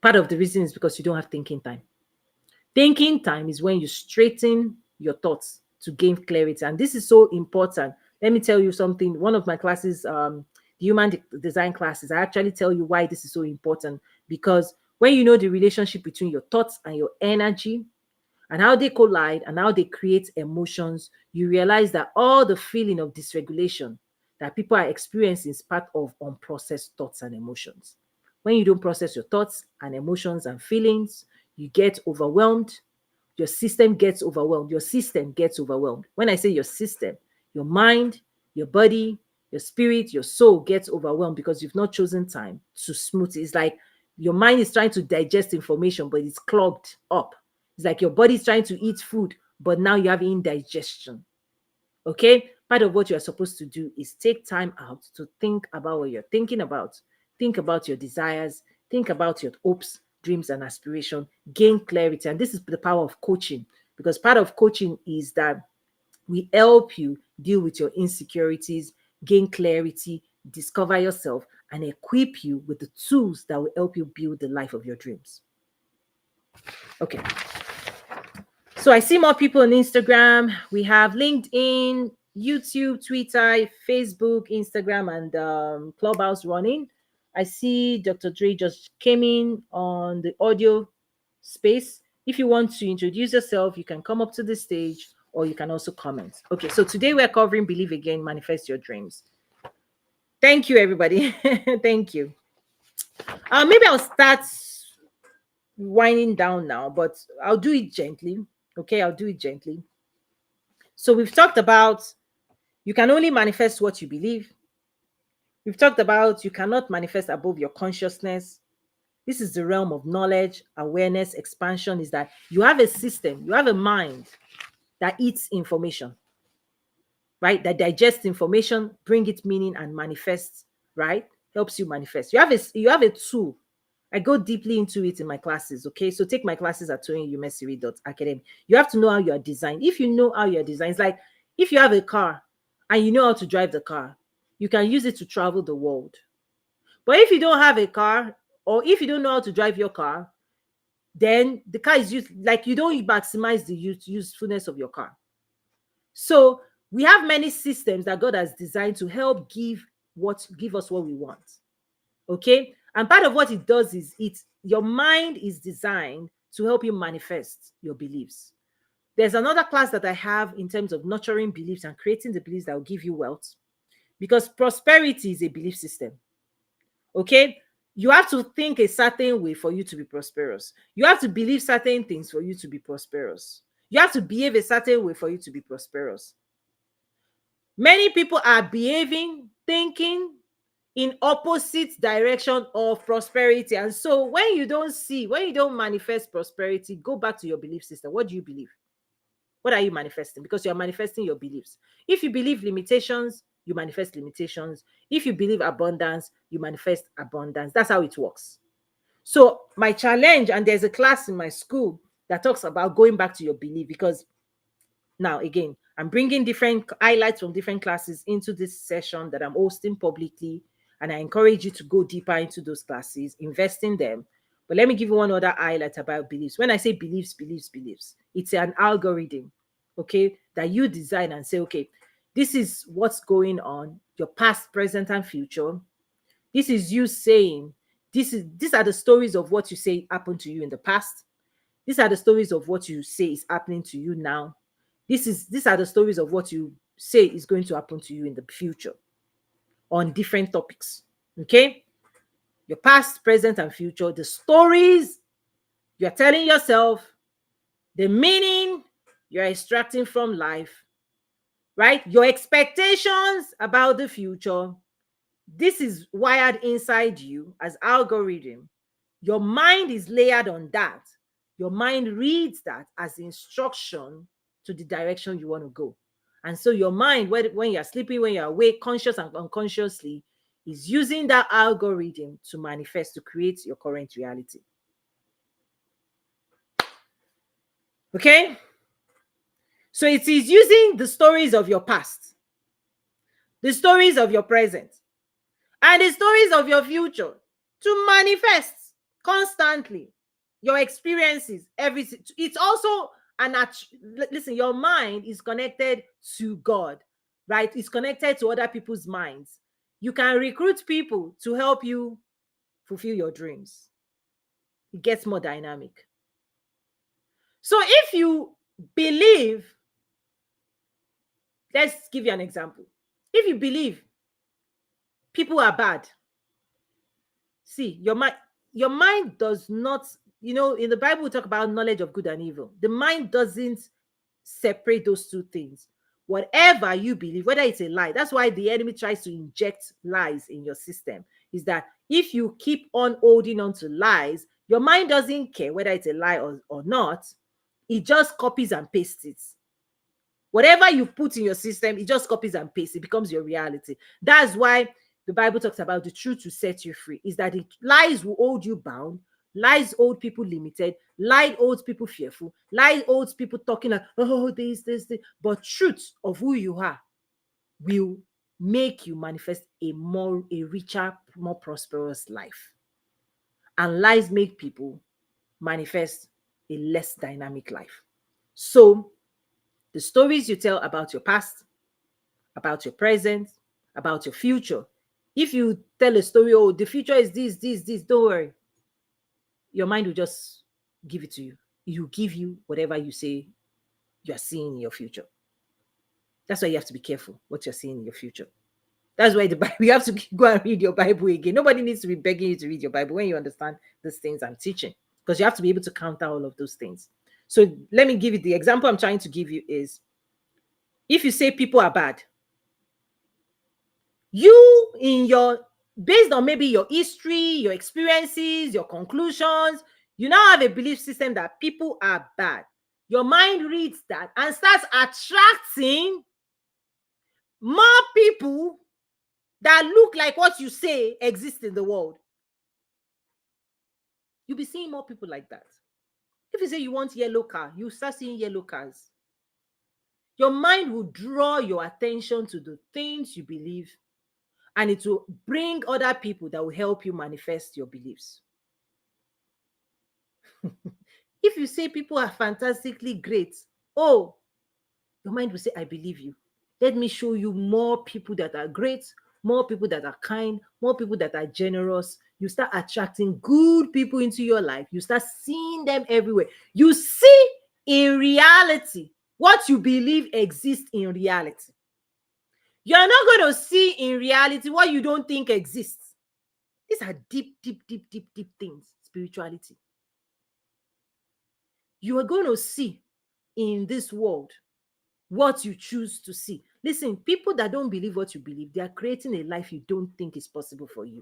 Speaker 1: Part of the reason is because you don't have thinking time. Thinking time is when you straighten your thoughts to gain clarity. And this is so important. Let me tell you something. One of my classes, the human design classes, I actually tell you why this is so important. Because when you know the relationship between your thoughts and your energy, and how they collide and how they create emotions, you realize that all the feeling of dysregulation that people are experiencing is part of unprocessed thoughts and emotions. When you don't process your thoughts and emotions and feelings, you get overwhelmed. Your system gets overwhelmed. Your system gets overwhelmed. When I say your system, your mind, your body, your spirit, your soul gets overwhelmed because you've not chosen time to smooth it. It's like your mind is trying to digest information, but it's clogged up. It's like your body is trying to eat food, but now you have indigestion. Okay? Part of what you are supposed to do is take time out to think about what you're thinking about. Think about your desires. Think about your hopes, dreams, and aspirations. Gain clarity. And this is the power of coaching, because part of coaching is that we help you deal with your insecurities, gain clarity, discover yourself, and equip you with the tools that will help you build the life of your dreams. Okay. So I see more people on Instagram. We have LinkedIn, YouTube, Twitter, Facebook, Instagram, and Clubhouse running. I see Dr. Dre just came in on the audio space. If you want to introduce yourself, you can come up to the stage or you can also comment. Okay, so today we're covering Believe Again, Manifest Your Dreams. Thank you, everybody. Thank you. Maybe I'll start winding down now, but I'll do it gently. Okay, I'll do it gently. So we've talked about you can only manifest what you believe. We've talked about you cannot manifest above your consciousness. This is the realm of knowledge, awareness, expansion. Is that you have a system, you have a mind that eats information, right? That digests information, bring it meaning and manifests, right? Helps you manifest. You have a tool. I go deeply into it in my classes. Okay, so take my classes at toyinumesiri.academy. You have to know how you are designed. If you know how you are designed, it's like if you have a car and you know how to drive the car, you can use it to travel the world. But if you don't have a car, or if you don't know how to drive your car, then the car is used, like you don't maximize the usefulness of your car. So we have many systems that God has designed to help give us what we want. Okay, and part of what it does is your mind is designed to help you manifest your beliefs. There's another class that I have in terms of nurturing beliefs and creating the beliefs that will give you wealth, because prosperity is a belief system. Okay, you have to think a certain way for you to be prosperous. You have to believe certain things for you to be prosperous. You have to behave a certain way for you to be prosperous. Many people are behaving, thinking in opposite direction of prosperity. And so when you don't manifest prosperity, go back to your belief system. What do you believe? What are you manifesting? Because you're manifesting your beliefs. If you believe limitations, you manifest limitations. If you believe abundance, you manifest abundance. That's how it works. So my challenge, and there's a class in my school that talks about going back to your belief, because now again, I'm bringing different highlights from different classes into this session that I'm hosting publicly, and I encourage you to go deeper into those classes, invest in them. But let me give you one other highlight about beliefs. When I say beliefs, it's an algorithm, okay, that you design and say, okay, this is what's going on, your past, present, and future. This is you saying, these are the stories of what you say happened to you in the past. These are the stories of what you say is happening to you now. These are the stories of what you say is going to happen to you in the future on different topics. Okay? Your past, present, and future, the stories you're telling yourself, the meaning you're extracting from life, right? Your expectations about the future, this is wired inside you as algorithm. Your mind is layered on that. Your mind reads that as instruction to the direction you want to go. And so your mind, when you're sleeping, when you're awake, conscious and unconsciously, is using that algorithm to manifest, to create your current reality. Okay? So it is using the stories of your past, the stories of your present, and the stories of your future to manifest constantly your experiences, everything. It's also listen, your mind is connected to God, right? It's connected to other people's minds. You can recruit people to help you fulfill your dreams. It gets more dynamic. So if you believe, let's give you an example. If you believe people are bad, see, your mind does not, in the Bible we talk about knowledge of good and evil. The mind doesn't separate those two things. Whatever you believe, whether it's a lie, that's why the enemy tries to inject lies in your system, is that if you keep on holding on to lies, your mind doesn't care whether it's a lie or not. It just copies and pastes it. Whatever you put in your system, it just copies and pastes. It becomes your reality. That's why the Bible talks about the truth to set you free. Is that the lies will hold you bound. Lies hold people limited. Lie holds people fearful. Lie holds people talking like, oh, this. But truth of who you are will make you manifest a richer, more prosperous life. And lies make people manifest a less dynamic life. So the stories you tell about your past, about your present, about your future. If you tell a story, oh, the future is this, don't worry. Your mind will just give it to you. It will give you whatever you say you're seeing in your future. That's why you have to be careful what you're seeing in your future. That's why the Bible, you have to go and read your Bible again. Nobody needs to be begging you to read your Bible when you understand these things I'm teaching, because you have to be able to counter all of those things. So let me give you the example I'm trying to give you is, if you say people are bad, you based on maybe your history, your experiences, your conclusions, you now have a belief system that people are bad. Your mind reads that and starts attracting more people that look like what you say exist in the world. You'll be seeing more people like that. If you say you want yellow car, you start seeing yellow cars. Your mind will draw your attention to the things you believe, and it will bring other people that will help you manifest your beliefs. If you say people are fantastically great, oh, your mind will say, I believe you. Let me show you more people that are great, more people that are kind, more people that are generous. You start attracting good people into your life. You start seeing them everywhere. You see in reality what you believe exists in reality. You're not going to see in reality what you don't think exists. These are deep things, spirituality. You are going to see in this world what you choose to see. Listen, people that don't believe what you believe, they are creating a life you don't think is possible for you.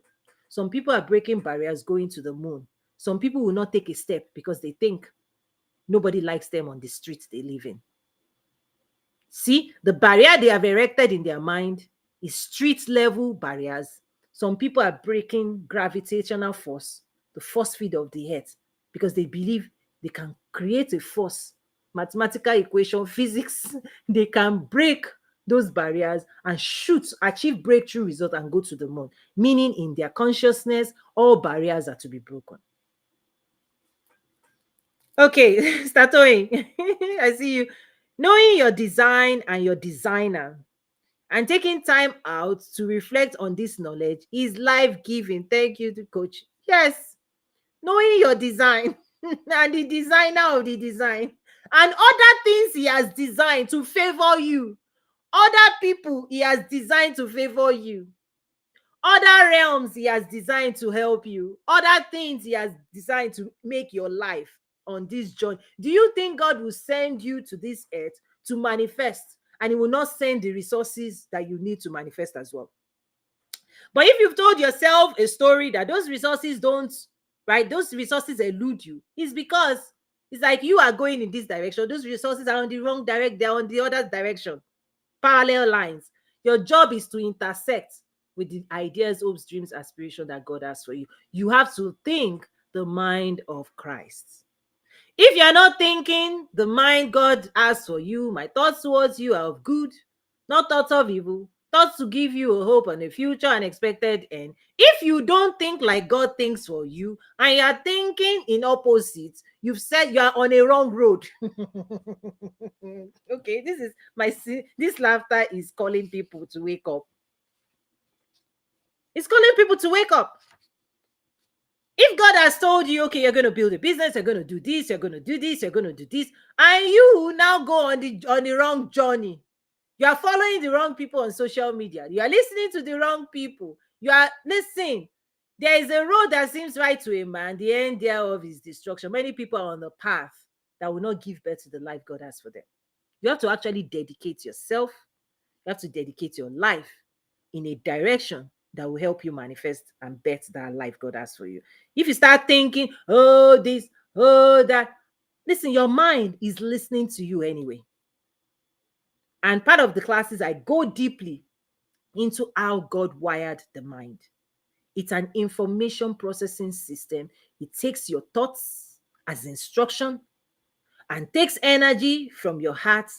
Speaker 1: Some people are breaking barriers, going to the moon. Some people will not take a step because they think nobody likes them on the streets they live in. See, the barrier they have erected in their mind is street level barriers. Some people are breaking gravitational force, the force field of the earth, because they believe they can create a force, mathematical equation, physics. They can break those barriers and achieve breakthrough results and go to the moon. Meaning, in their consciousness, all barriers are to be broken. Okay, Statoing. I see you. Knowing your design and your designer and taking time out to reflect on this knowledge is life-giving. Thank you to Coach. Yes, knowing your design and the designer of the design and other things he has designed to favor you, other people he has designed to favor you, other realms he has designed to help you, other things he has designed to make your life on this journey? Do you think God will send you to this earth to manifest, and he will not send the resources that you need to manifest as well? But if you've told yourself a story that those resources don't, right, those resources elude you, it's because it's like you are going in this direction. Those resources are on the wrong direct, they're on the other direction, parallel lines. Your job is to intersect with the ideas, hopes, dreams, aspirations that God has for you. You have to think the mind of Christ. If you're not thinking the mind God has for you, my thoughts towards you are of good, not thoughts of evil, thoughts to give you a hope and a future and expected end. If you don't think like God thinks for you and you're thinking in opposites, you've said you are on a wrong road. Okay, this laughter is calling people to wake up. It's calling people to wake up. If God has told you, okay, you're going to build a business, you're going to do this, you're going to do this, you're going to do this, and you now go on the wrong journey, you are following the wrong people on social media, you are listening to the wrong people, you are listening. There is a road that seems right to a man, the end thereof is destruction. Many people are on the path that will not give birth to the life God has for them. You have to actually dedicate yourself. You have to dedicate your life in a direction that will help you manifest and bet that life God has for you. If you start thinking, oh, this, oh, that, listen, your mind is listening to you anyway. And part of the classes, I go deeply into how God wired the mind. It's an information processing system. It takes your thoughts as instruction and takes energy from your heart,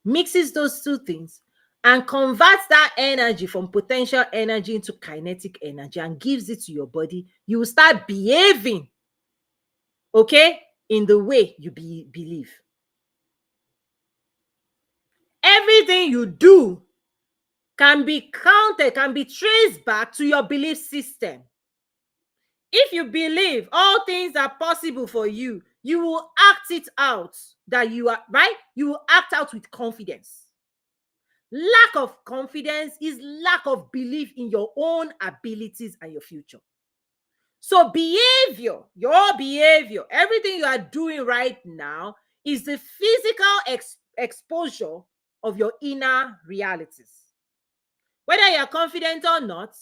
Speaker 1: mixes those two things, and converts that energy from potential energy into kinetic energy and gives it to your body. You will start behaving, okay, in the way you believe. Everything you do can be counted, can be traced back to your belief system. If you believe all things are possible for you, you will act it out that you are right. You will act out with confidence. Lack of confidence is lack of belief in your own abilities and your future. So behavior, your behavior, everything you are doing right now is the physical exposure of your inner realities. Whether you're confident or not,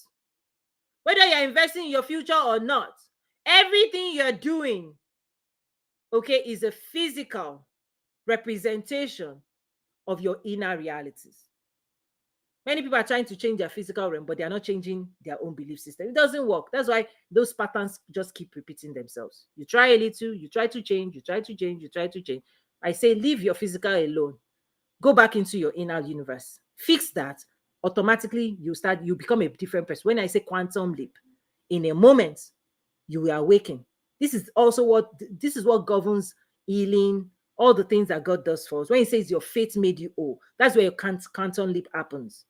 Speaker 1: whether you're investing in your future or not, everything you're doing, okay, is a physical representation of your inner realities. Many people are trying to change their physical realm, but they are not changing their own belief system. It doesn't work. That's why those patterns just keep repeating themselves. You try a little, you try to change, you try to change, you try to change. I say, leave your physical alone. Go back into your inner universe. Fix that. Automatically, you become a different person. When I say quantum leap, in a moment, you will awaken. This is what governs healing, all the things that God does for us. When he says your faith made you whole, that's where your quantum leap happens.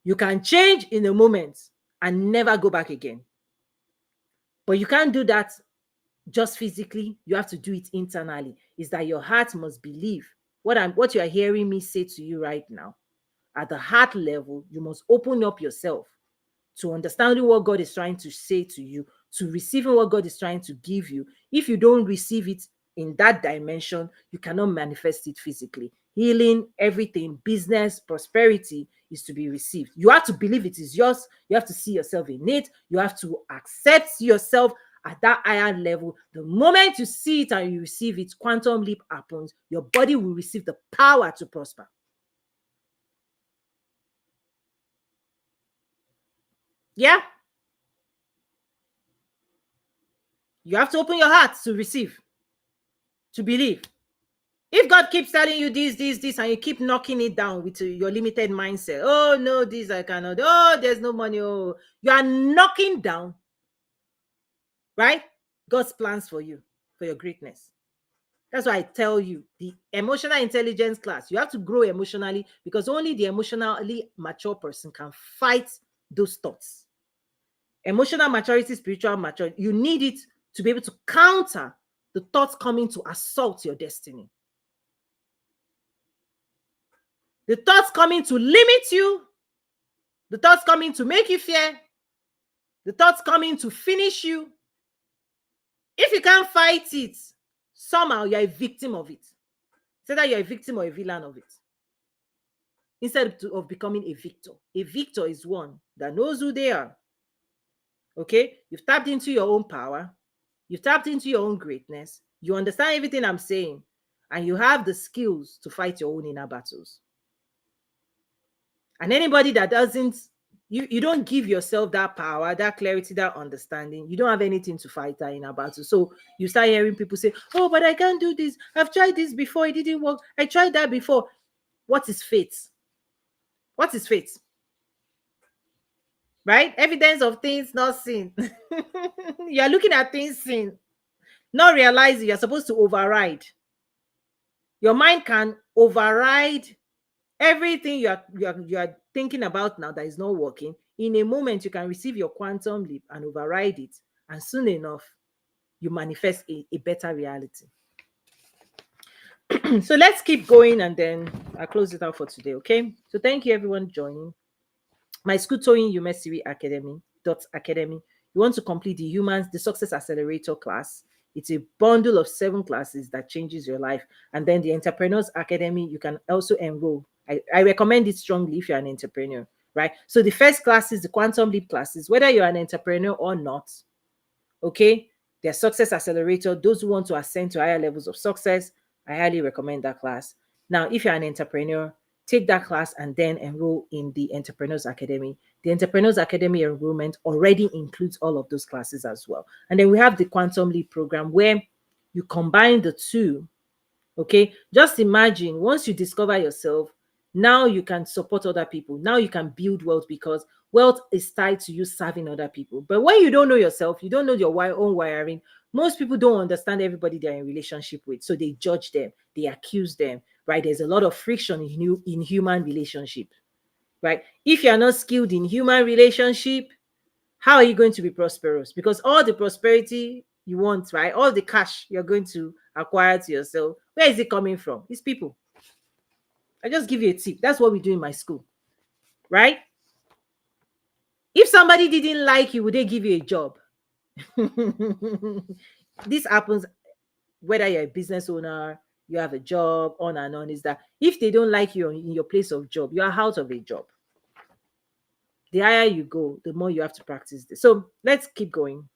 Speaker 1: You can change in a moment and never go back again. But you can't do that just physically. You have to do it internally. Is that your heart must believe what you are hearing me say to you right now. At the heart level, you must open up yourself to understanding what God is trying to say to you, to receiving what God is trying to give you. If you don't receive it in that dimension, you cannot manifest it physically. Healing, everything, business, prosperity is to be received. You have to believe it is yours. You have to see yourself in it. You have to accept yourself at that higher level. The moment you see it and you receive it, quantum leap happens. Your body will receive the power to prosper. Yeah. You have to open your heart to receive, to believe. If God keeps telling you this, and you keep knocking it down with your limited mindset, oh no, this I cannot, oh, there's no money, oh, you are knocking down, right, God's plans for you, for your greatness. That's why I tell you, the emotional intelligence class, you have to grow emotionally, because only the emotionally mature person can fight those thoughts. Emotional maturity, spiritual maturity, you need it to be able to counter the thoughts coming to assault your destiny. The thoughts coming to limit you, the thoughts coming to make you fear, the thoughts coming to finish you. If you can't fight it, Somehow you're a victim of it. Say that you're a victim or a villain of it. Instead of becoming a victor. A victor is one that knows who they are. Okay? You've tapped into your own power. You've tapped into your own greatness. You understand everything I'm saying. And you have the skills to fight your own inner battles. And anybody that doesn't, you don't give yourself that power, that clarity, that understanding, you don't have anything to fight that inner battle. So you start hearing people say, oh, but I can't do this. I've tried this before. It didn't work. I tried that before. What is fate? What is fate? Right? Evidence of things not seen. You are looking at things seen, not realizing you're supposed to override. Your mind can override everything you are thinking about now that is not working. In a moment, you can receive your quantum leap and override it, and soon enough, you manifest a better reality. So let's keep going, and then I'll close it out for today. Okay. So thank you everyone joining my school, Toyin Umesiri Academy. You want to complete the Success Accelerator class. It's a bundle of 7 classes that changes your life. And then the Entrepreneurs Academy, you can also enroll. I recommend it strongly if you're an entrepreneur, right? So the first class is the Quantum Leap classes, whether you're an entrepreneur or not. Okay. Their Success Accelerator, those who want to ascend to higher levels of success, I highly recommend that class. Now, if you're an entrepreneur, take that class and then enroll in the Entrepreneurs Academy. The Entrepreneurs Academy enrollment already includes all of those classes as well. And then we have the Quantum Leap program where you combine the two. Okay, just imagine once you discover yourself, now you can support other people. Now you can build wealth because wealth is tied to you serving other people. But when you don't know yourself, you don't know your own wiring. Most people don't understand everybody they're in relationship with. So they judge them, they accuse them, right? There's a lot of friction in human relationship, right? If you're not skilled in human relationship, how are you going to be prosperous? Because all the prosperity you want, right? All the cash you're going to acquire to yourself, where is it coming from? It's people. I just give you a tip. That's what we do in my school, right? If somebody didn't like you, would they give you a job? This happens whether you're a business owner, you have a job, on and on. Is that if they don't like you in your place of job, you are out of a job. The higher you go, the more you have to practice this. So let's keep going.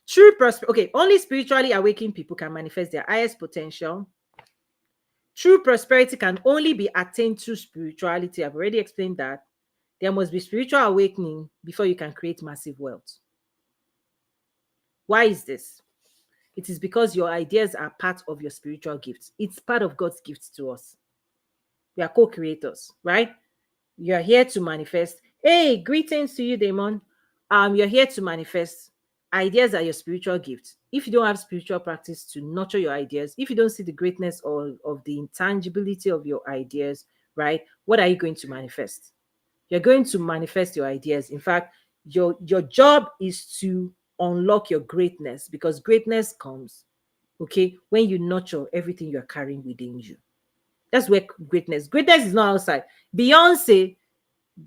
Speaker 1: True prosperity. Okay, only spiritually awakened people can manifest their highest potential. True prosperity can only be attained through spirituality. I've already explained that. There must be spiritual awakening before you can create massive wealth. Why is this? It is because your ideas are part of your spiritual gifts. It's part of God's gifts to us. We are co-creators, right? You're here to manifest. Hey, greetings to you, Damon. You're here to manifest. Ideas are your spiritual gifts. If you don't have spiritual practice to nurture your ideas, if you don't see the greatness of the intangibility of your ideas, right, what are you going to manifest? You're going to manifest your ideas. In fact, your job is to unlock your greatness, because greatness comes, okay, when you nurture everything you're carrying within you. That's where greatness is not outside. Beyonce,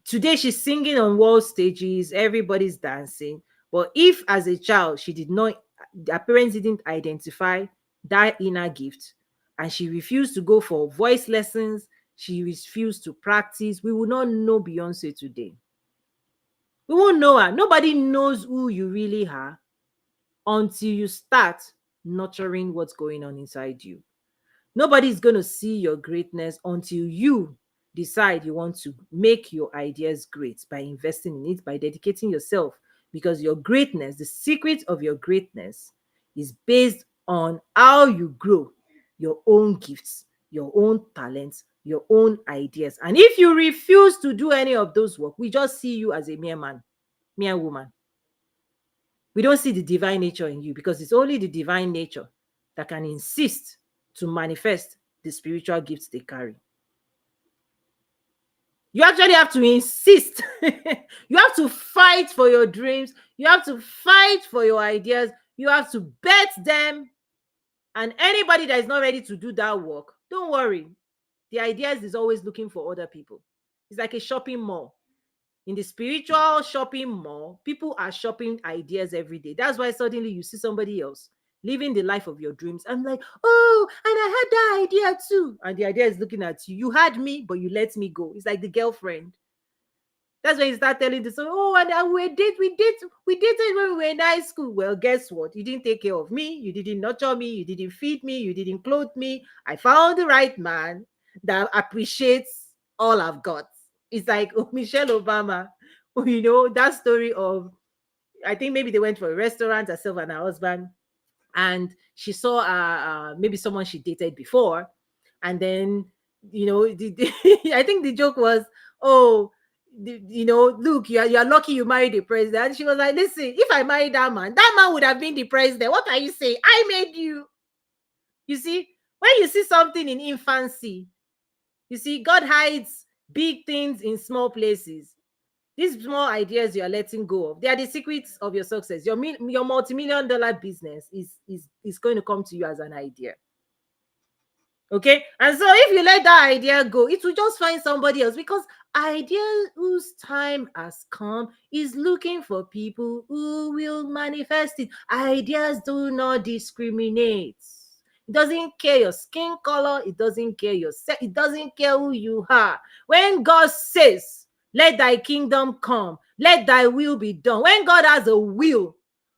Speaker 1: today she's singing on world stages, everybody's dancing. But if as a child her parents didn't identify that inner gift, and she refused to go for voice lessons, she refused to practice, we will not know Beyonce today. We won't know her. Nobody knows who you really are until you start nurturing what's going on inside you. Nobody's going to see your greatness until you decide you want to make your ideas great by investing in it, by dedicating yourself. Because your greatness, the secret of your greatness, is based on how you grow your own gifts, your own talents, your own ideas. And if you refuse to do any of those work, we just see you as a mere man, mere woman. We don't see the divine nature in you, because it's only the divine nature that can insist to manifest the spiritual gifts they carry. You actually have to insist. You have to fight for your dreams. You have to fight for your ideas. You have to bet them. And anybody that is not ready to do that work, don't worry. The ideas is always looking for other people. It's like a shopping mall. In the spiritual shopping mall, people are shopping ideas every day. That's why suddenly you see somebody else living the life of your dreams. I'm like, oh, and I had that idea too. And the idea is looking at you. You had me, but you let me go. It's like the girlfriend. That's when you start telling the story. Oh, and we dated when we were in high school. Well, guess what? You didn't take care of me. You didn't nurture me. You didn't feed me. You didn't clothe me. I found the right man that appreciates all I've got. It's like Michelle Obama, that story of, I think maybe they went for a restaurant, herself and her husband, and she saw maybe someone she dated before, and then I think the joke was, oh, look, you're lucky you married the president. She was like, listen, if I married that man would have been the president. What are you saying? I made you. You see, when you see something in infancy, you see, God hides big things in small places. These small ideas you are letting go of, they are the secrets of your success. Your multi-million dollar business is going to come to you as an idea. Okay, and so if you let that idea go, it will just find somebody else, because idea whose time has come is looking for people who will manifest it. Ideas do not discriminate. It doesn't care your skin color. It doesn't care your sex. It doesn't care who you are. When God says, let thy kingdom come, let thy will be done. When God has a will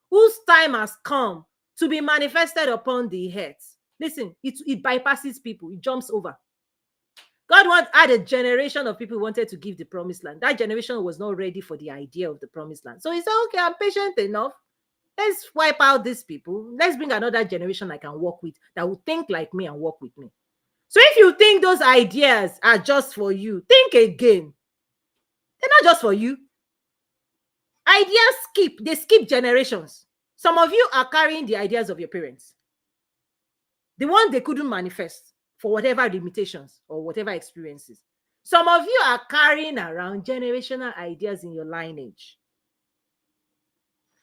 Speaker 1: whose time has come to be manifested upon the earth, listen, it bypasses people. It jumps over. God had a generation of people who wanted to give the promised land. That generation was not ready for the idea of the promised land. So he said, okay, I'm patient enough. Let's wipe out these people. Let's bring another generation I can work with that will think like me and work with me. So if you think those ideas are just for you, think again. They're not just for you. Ideas they skip generations. Some of you are carrying the ideas of your parents, the ones they couldn't manifest for whatever limitations or whatever experiences. Some of you are carrying around generational ideas in your lineage.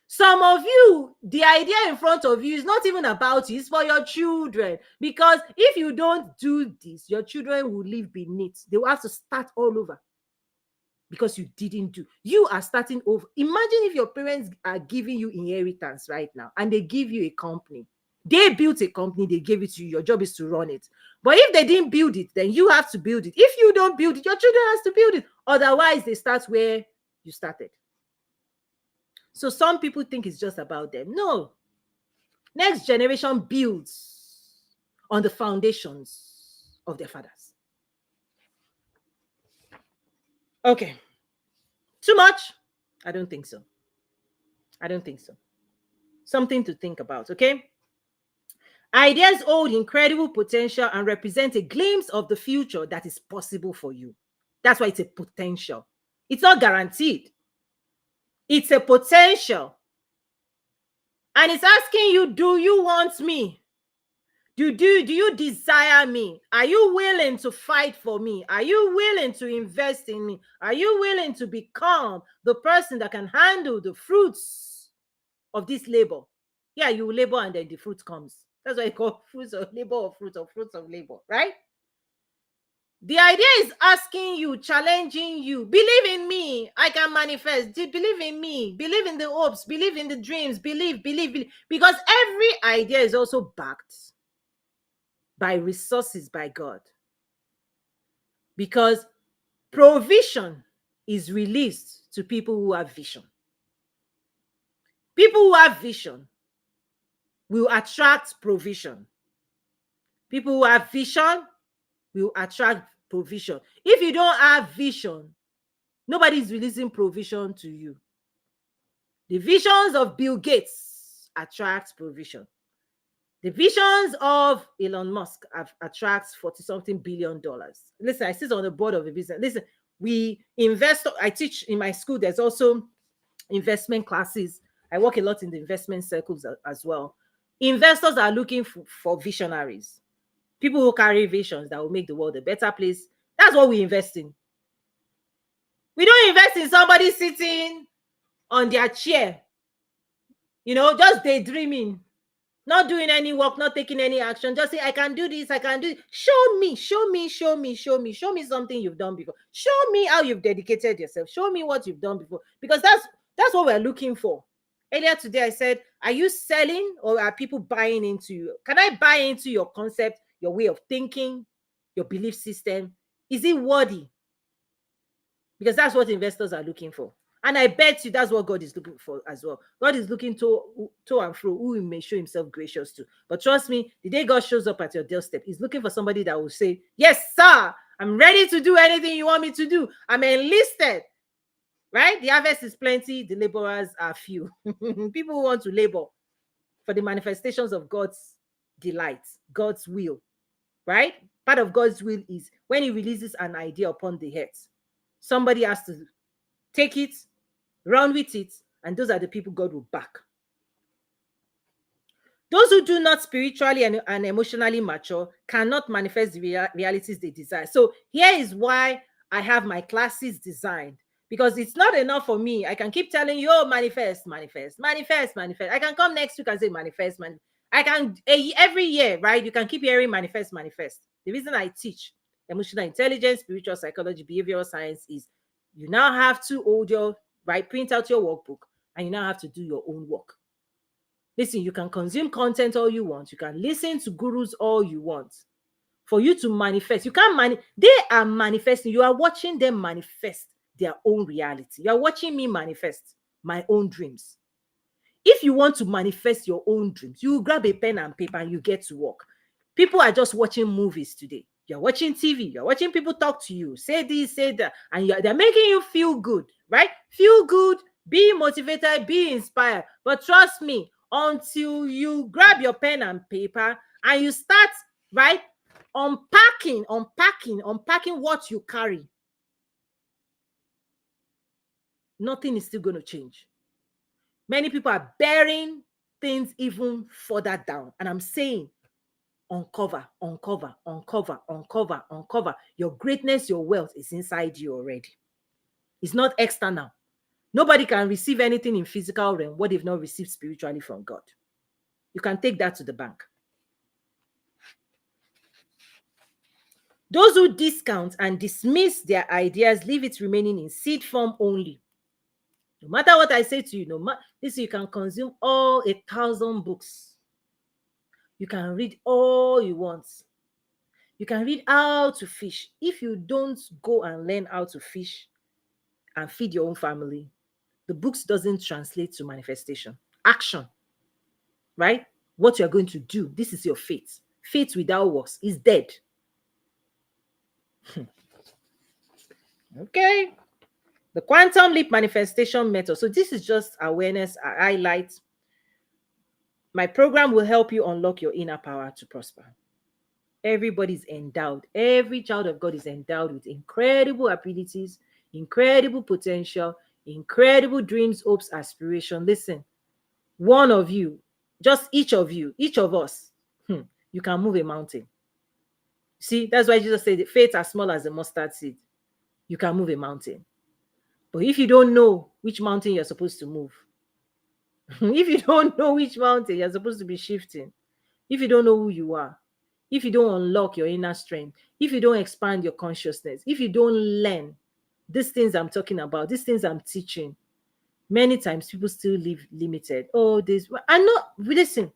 Speaker 1: Some of you, the idea in front of you is not even about you, it's for your children. Because if you don't do this, your children will live beneath. They will have to start all over because you didn't do. You are starting over. Imagine if your parents are giving you inheritance right now and they give you a company. They built a company, they gave it to you. Your job is to run it. But if they didn't build it, then you have to build it. If you don't build it, your children has to build it. Otherwise, they start where you started. So some people think it's just about them. No. Next generation builds on the foundations of their fathers. Okay. Too much? I don't think so. I don't think so. Something to think about, okay? Ideas hold incredible potential and represent a glimpse of the future that is possible for you. That's why it's a potential. It's not guaranteed. It's a potential. And it's asking you, do you want me? Do you desire me? Are you willing to fight for me? Are you willing to invest in me? Are you willing to become the person that can handle the fruits of this labor? Yeah, you labor and then the fruit comes. That's why it's called fruits of labor or fruits of labor, right? The idea is asking you, challenging you. Believe in me. I can manifest. Believe in me. Believe in the hopes. Believe in the dreams. Believe. Because every idea is also backed by resources by God. Because provision is released to people who have vision. People who have vision will attract provision. People who have vision will attract provision. If you don't have vision, nobody is releasing provision to you. The visions of Bill Gates attract provision. The visions of Elon Musk attracts $40-something billion. Listen, I sit on the board of a business. Listen, we invest. I teach in my school. There's also investment classes. I work a lot in the investment circles as well. Investors are looking for visionaries. People who carry visions that will make the world a better place. That's what we invest in. We don't invest in somebody sitting on their chair, just daydreaming, not doing any work, not taking any action. Just say, I can do this, I can do it. Show me something you've done before. Show me how you've dedicated yourself. Show me what you've done before. Because that's what we're looking for. Earlier today, I said, are you selling or are people buying into you? Can I buy into your concept, your way of thinking, your belief system? Is it worthy? Because that's what investors are looking for. And I bet you that's what God is looking for as well. God is looking to and fro who he may show himself gracious to. But trust me, the day God shows up at your doorstep, he's looking for somebody that will say, yes, sir, I'm ready to do anything you want me to do. I'm enlisted. Right? The harvest is plenty, the laborers are few. People who want to labor for the manifestations of God's delight, God's will. Right? Part of God's will is when he releases an idea upon the head, somebody has to take it, run with it, and those are the people God will back. Those who do not spiritually and emotionally mature cannot manifest the realities they desire. So here is why I have my classes designed, because it's not enough for me. I can keep telling you, oh, manifest, manifest, manifest, manifest. I can come next week and say manifest, manifest. I can every year, right? You can keep hearing manifest, manifest. The reason I teach emotional intelligence, spiritual psychology, behavioral science is you now have to hold your, right, print out your workbook, and you now have to do your own work. Listen, you can consume content all you want. You can listen to gurus all you want. For you to manifest, you can't they are manifesting. You are watching them manifest their own reality. You are watching me manifest my own dreams. If you want to manifest your own dreams, you grab a pen and paper and you get to work. People are just watching movies today. You're watching TV. You're watching people talk to you. Say this, say that. And they're making you feel good, right? Feel good, be motivated, be inspired. But trust me, until you grab your pen and paper and you start, right, unpacking what you carry, nothing is still going to change. Many people are bearing things even further down. And I'm saying, uncover, uncover, uncover, uncover, uncover. Your greatness, your wealth is inside you already. It's not external. Nobody can receive anything in physical realm what they've not received spiritually from God. You can take that to the bank. Those who discount and dismiss their ideas leave it remaining in seed form only. No matter what I say to you, listen, you can consume all 1,000 books. You can read all you want. You can read how to fish. If you don't go and learn how to fish and feed your own family, the books doesn't translate to manifestation. Action, right? What you're going to do. This is your faith. Faith without works is dead. Okay. The quantum leap manifestation method. So this is just awareness, highlight. My program will help you unlock your inner power to prosper. Everybody's endowed. Every child of God is endowed with incredible abilities, incredible potential, incredible dreams, hopes, aspirations. Listen, one of you, just each of you, each of us, you can move a mountain. See, that's why Jesus said faith as small as a mustard seed. You can move a mountain. But if you don't know which mountain you're supposed to move, if you don't know which mountain you're supposed to be shifting, if you don't know who you are, if you don't unlock your inner strength, if you don't expand your consciousness, if you don't learn these things I'm talking about, these things I'm teaching, many times people still live limited. Oh, this, I know, listen,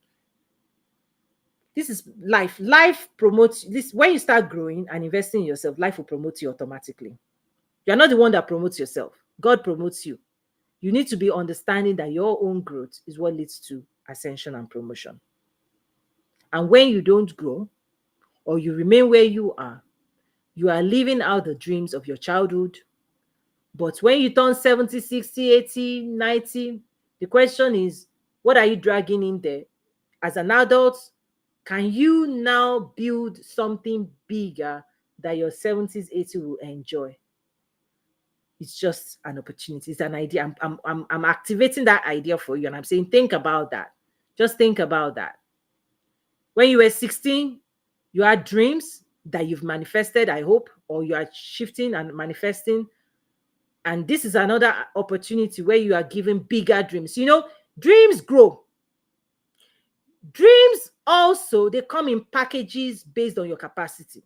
Speaker 1: this is life. Life promotes this. When you start growing and investing in yourself, life will promote you automatically. You're not the one that promotes yourself. God promotes you. You need to be understanding that your own growth is what leads to ascension and promotion. And when you don't grow or you remain where you are living out the dreams of your childhood. But when you turn 70, 60, 80, 90, the question is, what are you dragging in there? As an adult, can you now build something bigger that your 70s, 80s will enjoy? It's just an opportunity. It's an idea. I'm activating that idea for you. And I'm saying, think about that. Just think about that. When you were 16, you had dreams that you've manifested, I hope, or you are shifting and manifesting. And this is another opportunity where you are given bigger dreams. You know, dreams grow. Dreams also, they come in packages based on your capacity.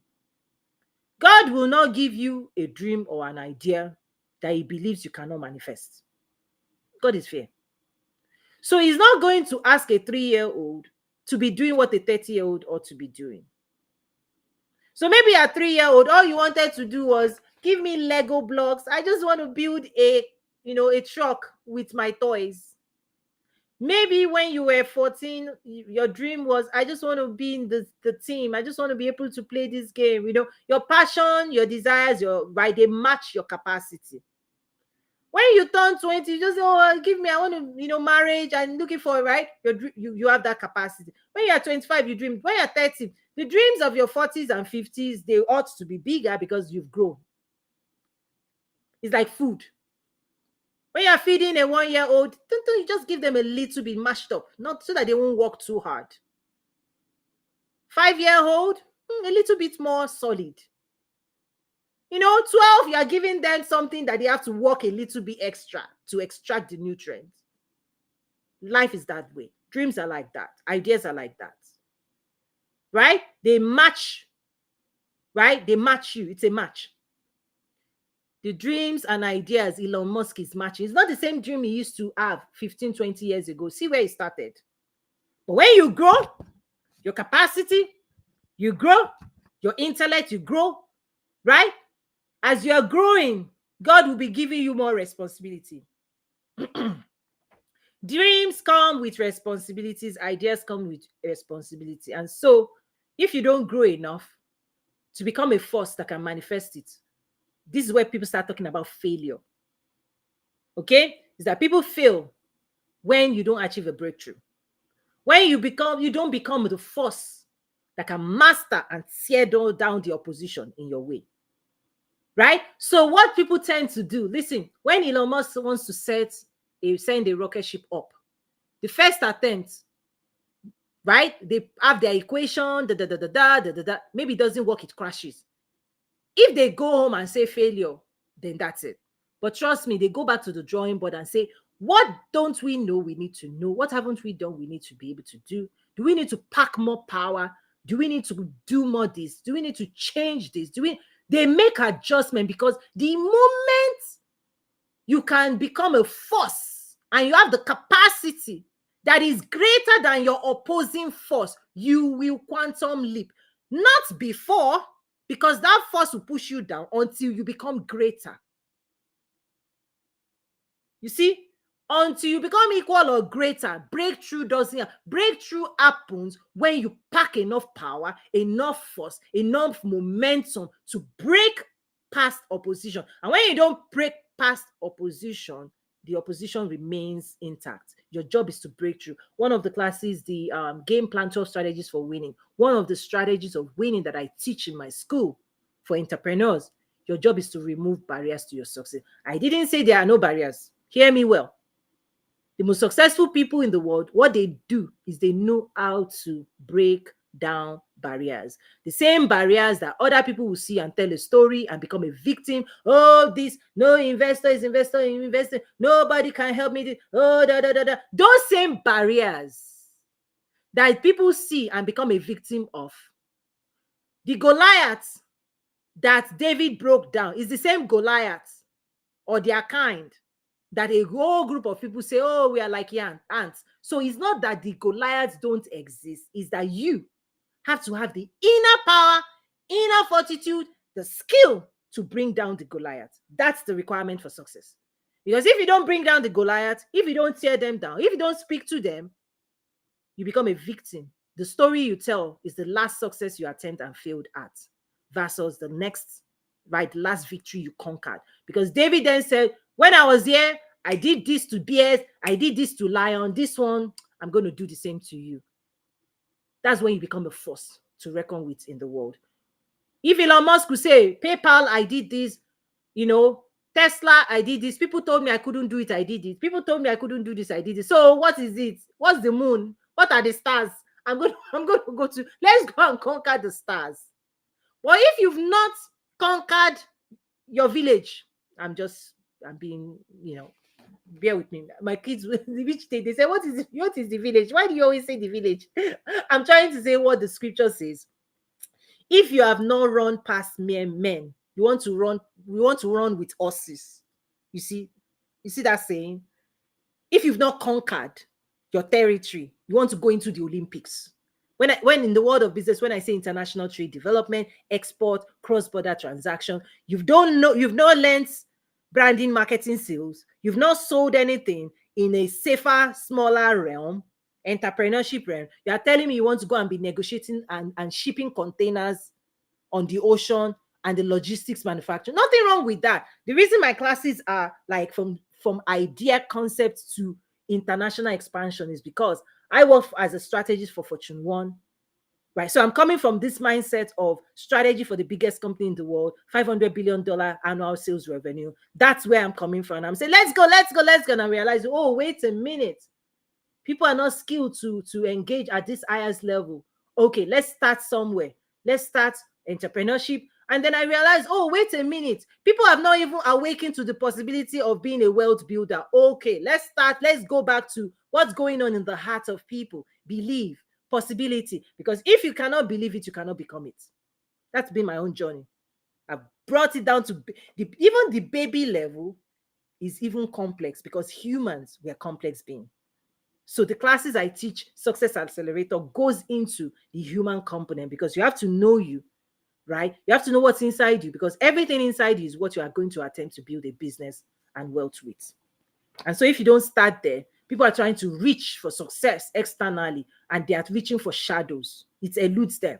Speaker 1: God will not give you a dream or an idea that he believes you cannot manifest. God is fair. So he's not going to ask a 3-year-old to be doing what a 30-year-old ought to be doing. So maybe a 3-year-old, all you wanted to do was give me Lego blocks. I just want to build a truck with my toys. Maybe when you were 14, your dream was, I just want to be in the team. I just want to be able to play this game. Your passion, your desires, right, they match your capacity. When you turn 20, you just say, oh, give me, I want to, marriage, I'm looking for, right? You have that capacity. When you're 25, you dream. When you're 30, the dreams of your 40s and 50s, they ought to be bigger because you've grown. It's like food. When you're feeding a 1-year-old, you just give them a little bit mashed up, not so that they won't work too hard. 5-year-old, a little bit more solid. 12, you are giving them something that they have to work a little bit extra to extract the nutrients. Life is that way. Dreams are like that. Ideas are like that. Right? They match. Right? They match you. It's a match. The dreams and ideas Elon Musk is matching. It's not the same dream he used to have 15, 20 years ago. See where he started. But when you grow, your capacity, you grow, your intellect, you grow, right? As you're growing, God will be giving you more responsibility. Dreams come with responsibilities, ideas come with responsibility. And so, if you don't grow enough to become a force that can manifest it, this is where people start talking about failure. Okay? Is that people fail when you don't achieve a breakthrough. When you don't become the force that can master and tear down the opposition in your way. Right? So what people tend to do, listen, when Elon Musk wants to send a rocket ship up, the first attempt, right? They have their equation, maybe it doesn't work, it crashes. If they go home and say failure, then that's it. But trust me, they go back to the drawing board and say, what don't we know we need to know? What haven't we done we need to be able to do? Do we need to pack more power? Do we need to do more this? Do we need to change this? They make adjustment, because the moment you can become a force and you have the capacity that is greater than your opposing force, you will quantum leap. Not before, because that force will push you down until you become greater. You see, until you become equal or greater, breakthrough doesn't happen. Breakthrough happens when you pack enough power, enough force, enough momentum to break past opposition. And when you don't break past opposition, the opposition remains intact. Your job is to break through. One of the classes, the game plan 12 strategies for winning. One of the strategies of winning that I teach in my school for entrepreneurs, your job is to remove barriers to your success. I didn't say there are no barriers. Hear me well. The most successful people in the world, what they do is they know how to break down barriers. The same barriers that other people will see and tell a story and become a victim. Oh, no investor is investing. Nobody can help me. Those same barriers that people see and become a victim of. The Goliath that David broke down is the same Goliath or their kind that a whole group of people say, oh, we are like ants. So it's not that the Goliaths don't exist. It's that you have to have the inner power, inner fortitude, the skill to bring down the Goliath. That's the requirement for success. Because if you don't bring down the Goliath, if you don't tear them down, if you don't speak to them, you become a victim. The story you tell is the last success you attempt and failed at versus the next, right, last victory you conquered. Because David then said, when I was here, I did this to bears, I did this to lion, this one, I'm going to do the same to you. That's when you become a force to reckon with in the world. If Elon Musk could say, PayPal, I did this, Tesla, I did this. People told me I couldn't do it, I did it. People told me I couldn't do this, I did it. So what is it? What's the moon? What are the stars? I'm going to go to, let's go and conquer the stars. Well, if you've not conquered your village, I'm being, bear with me. My kids, which they say, what is the village? Why do you always say the village? I'm trying to say what the scripture says. If you have not run past mere men, we want to run with horses. You see that saying? If you've not conquered, your territory. You want to go into the Olympics. When in the world of business, when I say international trade development, export, cross-border transaction, you've not learned branding, marketing, sales. You've not sold anything in a safer, smaller realm, entrepreneurship realm. You are telling me you want to go and be negotiating and shipping containers on the ocean and the logistics manufacturing. Nothing wrong with that. The reason my classes are like from idea concept to international expansion is because I work as a strategist for Fortune 1, right? So I'm coming from this mindset of strategy for the biggest company in the world, $500 billion annual sales revenue. That's where I'm coming from. I'm saying, let's go. And I realize, oh, wait a minute. People are not skilled to engage at this highest level. Okay, let's start somewhere. Let's start entrepreneurship. And then I realized, oh, wait a minute. People have not even awakened to the possibility of being a wealth builder. Okay, let's go back to what's going on in the heart of people. Believe, possibility. Because if you cannot believe it, you cannot become it. That's been my own journey. I've brought it down to even the baby level is even complex because humans, we are complex beings. So the classes I teach, Success Accelerator, goes into the human component because you have to know you, right? You have to know what's inside you because everything inside you is what you are going to attempt to build a business and wealth with. And so if you don't start there, people are trying to reach for success externally and they are reaching for shadows. It eludes them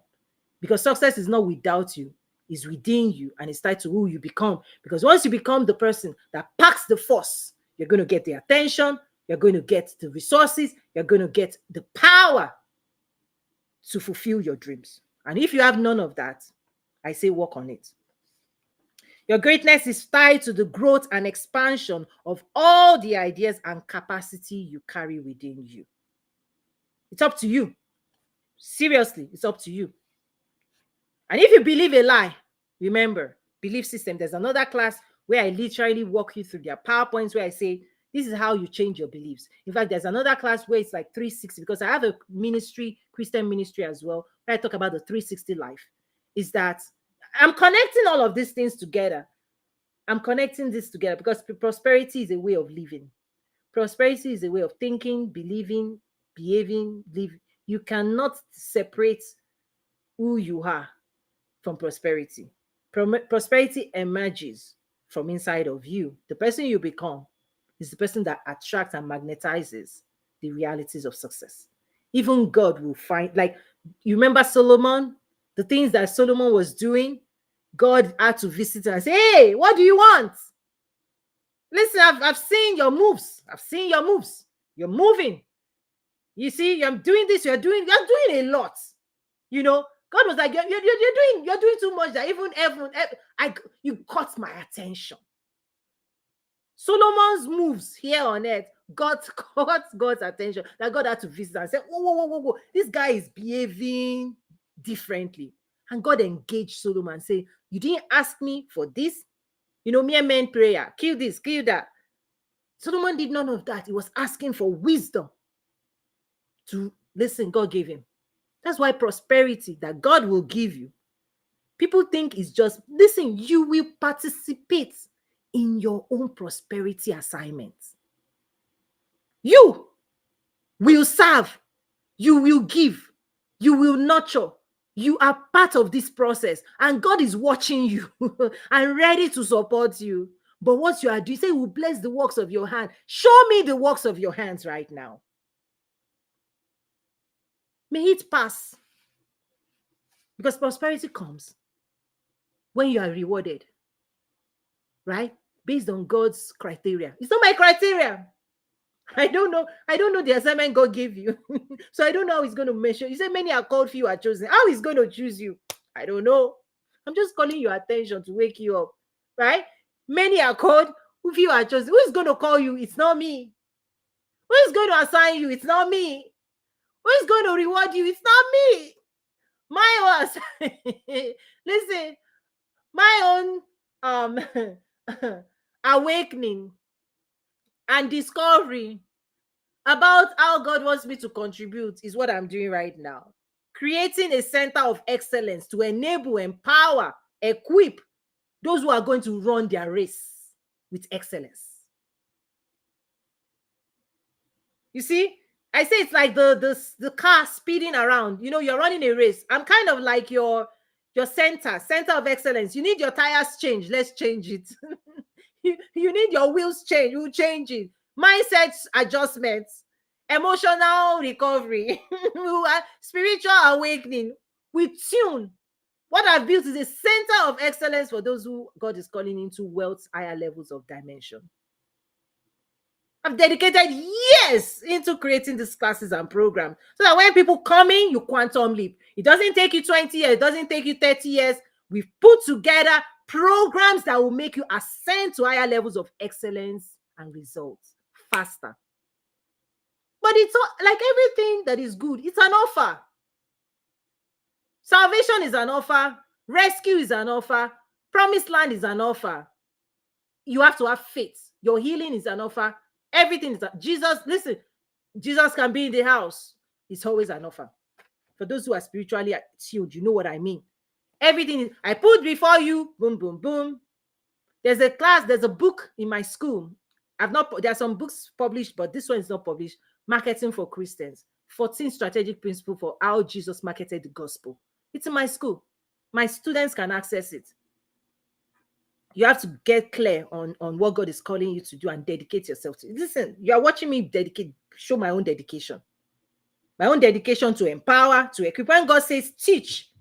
Speaker 1: because success is not without you, it's within you and it's tied to who you become. Because once you become the person that packs the force, you're going to get the attention, you're going to get the resources, you're going to get the power to fulfill your dreams. And if you have none of that, I say work on it. Your greatness is tied to the growth and expansion of all the ideas and capacity you carry within you. It's up to you. Seriously, it's up to you. And if you believe a lie, remember, belief system. There's another class where I literally walk you through their PowerPoints where I say, this is how you change your beliefs. In fact, there's another class where it's like 360 because I have a ministry, Christian ministry as well, where I talk about the 360 life. Is that I'm connecting all of these things together. I'm connecting this together because prosperity is a way of living. Prosperity is a way of thinking, believing, behaving, living. You cannot separate who you are from prosperity. Prosperity emerges from inside of you. The person you become is the person that attracts and magnetizes the realities of success. Even God will find, like, you remember Solomon, the things that Solomon was doing, God had to visit him and say, hey, what do you want? Listen, I've seen your moves. I've seen your moves. You're moving. You see, I'm doing this. You're doing a lot. You know, God was like, you're doing too much. That even you caught my attention. Solomon's moves here on earth got God's attention. That God had to visit and say, whoa, this guy is behaving differently. And God engaged Solomon and say, you didn't ask me for this? You know, mere men prayer, kill this, kill that. Solomon did none of that. He was asking for wisdom to listen. God gave him. That's why prosperity that God will give you, people think it's just, listen, you will participate in your own prosperity assignments. You will serve. You will give. You will nurture. You are part of this process. And God is watching you and ready to support you. But what you are doing, say, will bless the works of your hand. Show me the works of your hands right now. May it pass. Because prosperity comes when you are rewarded, right? Based on God's criteria. It's not my criteria. I don't know the assignment God gave you. So I don't know how he's going to measure. You say many are called, few are chosen. How he's going to choose you? I don't know. I'm just calling your attention to wake you up, right? Many are called, few are chosen. Who is going to call you? It's not me. Who is going to assign you? It's not me. Who is going to reward you? It's not me. My own. Listen, my own awakening and discovery about how God wants me to contribute is what I'm doing right now. Creating a center of excellence to enable, empower, equip those who are going to run their race with excellence. You see, I say it's like the car speeding around. You're running a race. I'm kind of like your center of excellence. You need your tires changed. Let's change it. you need your wheels changed. We'll change it. Mindset adjustments, emotional recovery, spiritual awakening. We tune. What I've built is a center of excellence for those who God is calling into wealth's higher levels of dimension. I've dedicated years into creating these classes and programs so that when people come in, you quantum leap. It doesn't take you 20 years, it doesn't take you 30 years. We've put together programs that will make you ascend to higher levels of excellence and results faster. But it's like everything that is good, it's an offer. Salvation is an offer. Rescue is an offer. Promised land is an offer. You have to have faith. Your healing is an offer. Everything is Jesus. Listen, Jesus can be in the house. It's always an offer. For those who are spiritually attuned, you know what I mean. Everything I put before you, boom, boom, boom. There's a class, there's a book in my school. There are some books published, but this one is not published. Marketing for Christians. 14 strategic principles for how Jesus marketed the gospel. It's in my school. My students can access it. You have to get clear on what God is calling you to do and dedicate yourself to. Listen, you are watching me show my own dedication. My own dedication to empower, to equip. When God says teach,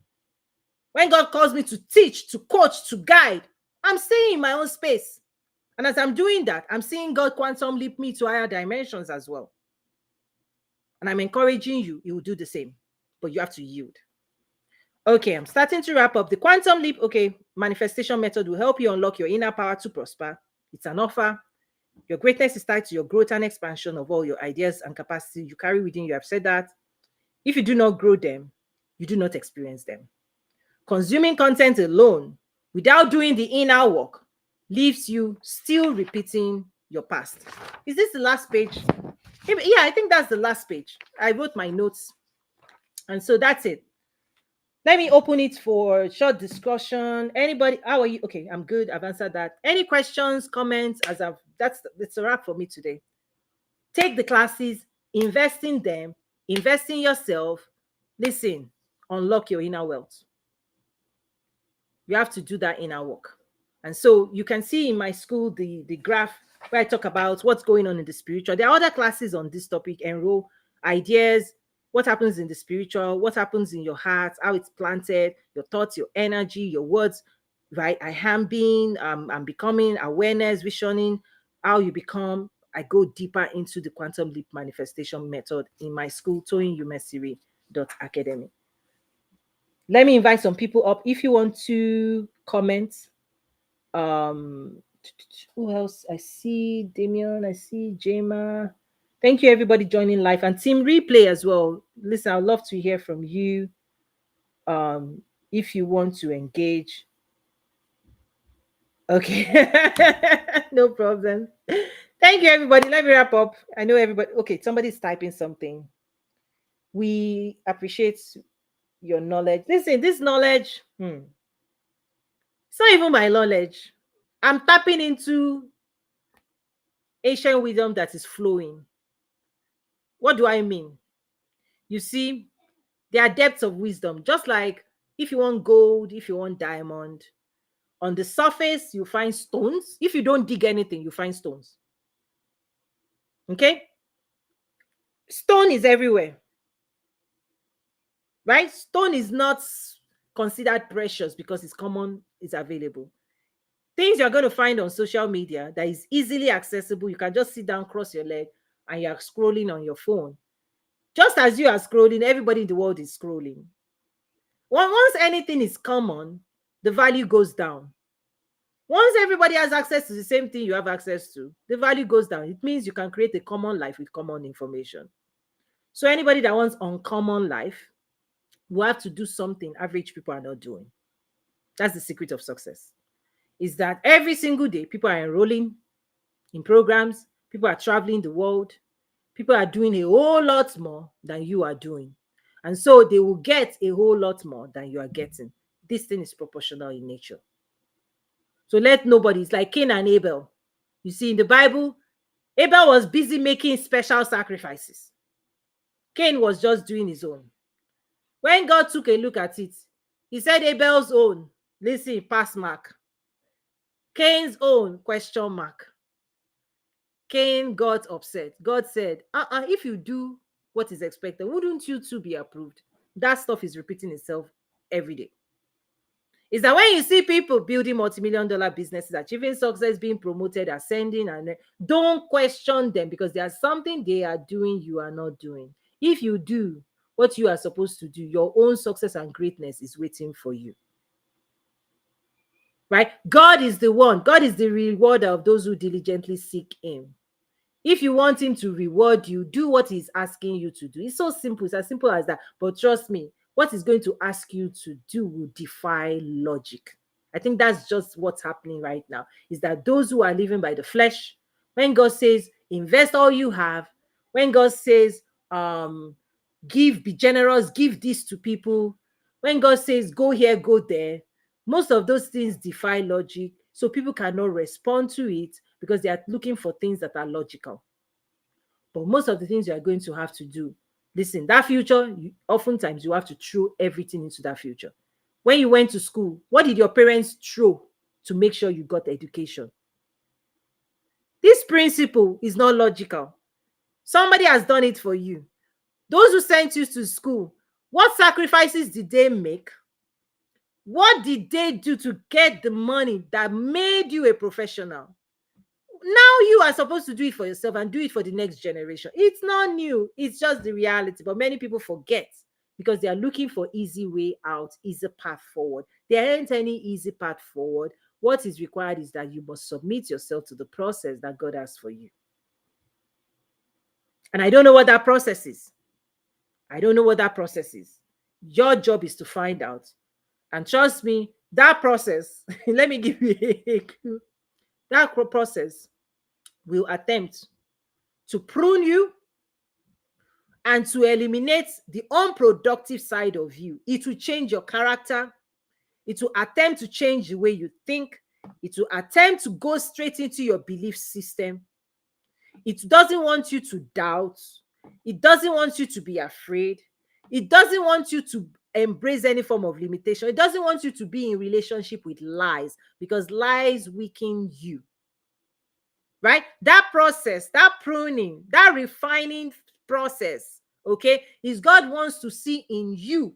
Speaker 1: when God calls me to teach, to coach, to guide, I'm staying in my own space. And as I'm doing that, I'm seeing God quantum leap me to higher dimensions as well. And I'm encouraging you, you will do the same, but you have to yield. Okay, I'm starting to wrap up. The quantum leap, manifestation method will help you unlock your inner power to prosper. It's an offer. Your greatness is tied to your growth and expansion of all your ideas and capacity you carry within you. I've said that. If you do not grow them, you do not experience them. Consuming content alone without doing the inner work leaves you still repeating your past. Is this the last page? Yeah, I think that's the last page. I wrote my notes. And so that's it. Let me open it for short discussion. Anybody, how are you? Okay, I'm good. I've answered that. Any questions, comments? That's a wrap for me today. Take the classes, invest in them, invest in yourself. Listen, unlock your inner wealth. You have to do that inner work. And so you can see in my school the graph where I talk about what's going on in the spiritual. There are other classes on this topic, enroll, ideas, what happens in the spiritual, what happens in your heart, how it's planted, your thoughts, your energy, your words, right? I am being, I'm becoming, awareness, visioning, how you become. I go deeper into the quantum leap manifestation method in my school, Toyin Umesiri Academy. Let me invite some people up if you want to comment. Who else? I see Damien, I see Jema. Thank you, everybody joining live, and team replay as well. Listen, I'd love to hear from you. If you want to engage. Okay, no problem. Thank you, everybody. Let me wrap up. I know everybody. Okay, somebody's typing something. We appreciate your knowledge. Listen, this knowledge, it's not even my knowledge. I'm tapping into ancient wisdom that is flowing. What do I mean? You see, there are depths of wisdom. Just like if you want gold, if you want diamond, on the surface, you find stones. If you don't dig anything, you find stones. Okay? Stone is everywhere. Right? Stone is not considered precious because it's common, it's available. Things you're going to find on social media that is easily accessible. You can just sit down, cross your leg, and you're scrolling on your phone. Just as you are scrolling, everybody in the world is scrolling. Once anything is common, the value goes down. Once everybody has access to the same thing you have access to, the value goes down. It means you can create a common life with common information. So anybody that wants uncommon life will have to do something average people are not doing. That's the secret of success. Is that every single day, people are enrolling in programs, people are traveling the world, people are doing a whole lot more than you are doing. And so they will get a whole lot more than you are getting. This thing is proportional in nature. So let nobody, it's like Cain and Abel. You see, in the Bible, Abel was busy making special sacrifices. Cain was just doing his own. When God took a look at it, he said Abel's own, listen, pass mark. Cain's own, question mark. Cain got upset. God said, if you do what is expected, wouldn't you too be approved? That stuff is repeating itself every day. Is that when you see people building multi-million-dollar businesses, achieving success, being promoted, ascending, and don't question them, because there's something they are doing you are not doing. If you do what you are supposed to do, your own success and greatness is waiting for you. Right? God is the rewarder of those who diligently seek him. If you want him to reward you, do what he's asking you to do. It's so simple. It's as simple as that. But trust me, what he's going to ask you to do will defy logic. I think that's just what's happening right now, is that those who are living by the flesh, when God says, invest all you have, when God says, give, be generous, give this to people, when God says, go here, go there, most of those things defy logic. So people cannot respond to it because they are looking for things that are logical. But most of the things you are going to have to do, listen, that future, oftentimes you have to throw everything into that future. When you went to school, what did your parents throw to make sure you got education? This principle is not logical. Somebody has done it for you. Those who sent you to school, what sacrifices did they make? What did they do to get the money that made you a professional? Now you are supposed to do it for yourself and do it for the next generation. It's not new. It's just the reality. But many people forget because they are looking for easy way out, easy path forward. There ain't any easy path forward. What is required is that you must submit yourself to the process that God has for you. And I don't know what that process is. I don't know what that process is. Your job is to find out. And trust me, that process, let me give you a clue. That process will attempt to prune you and to eliminate the unproductive side of you. It will change your character. It will attempt to change the way you think. It will attempt to go straight into your belief system. It doesn't want you to doubt. It doesn't want you to be afraid. It doesn't want you to embrace any form of limitation. It doesn't want you to be in relationship with lies, because lies weaken you. Right? That process, that pruning, that refining process, okay, is God wants to see in you,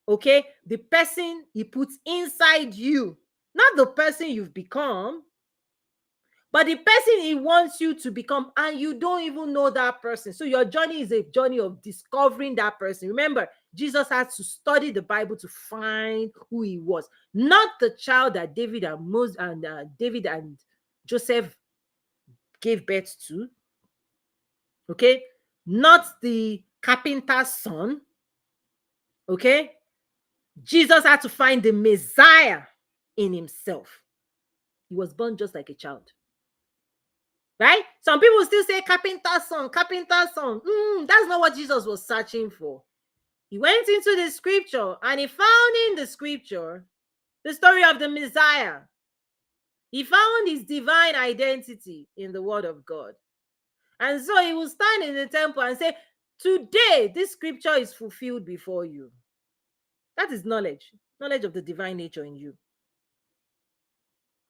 Speaker 1: okay, the person he puts inside you, not the person you've become, but the person he wants you to become, and you don't even know that person. So your journey is a journey of discovering that person. Remember, Jesus had to study the Bible to find who he was, not the child that David and Moses and David and Joseph gave birth to. Okay, not the carpenter's son. Okay, Jesus had to find the Messiah in himself. He was born just like a child. Right? Some people still say carpenter's son, carpenter's son. That's not what Jesus was searching for. He went into the scripture and he found in the scripture the story of the Messiah. He found his divine identity in the word of God. And so he will stand in the temple and say, today this scripture is fulfilled before you. That is knowledge of the divine nature in you.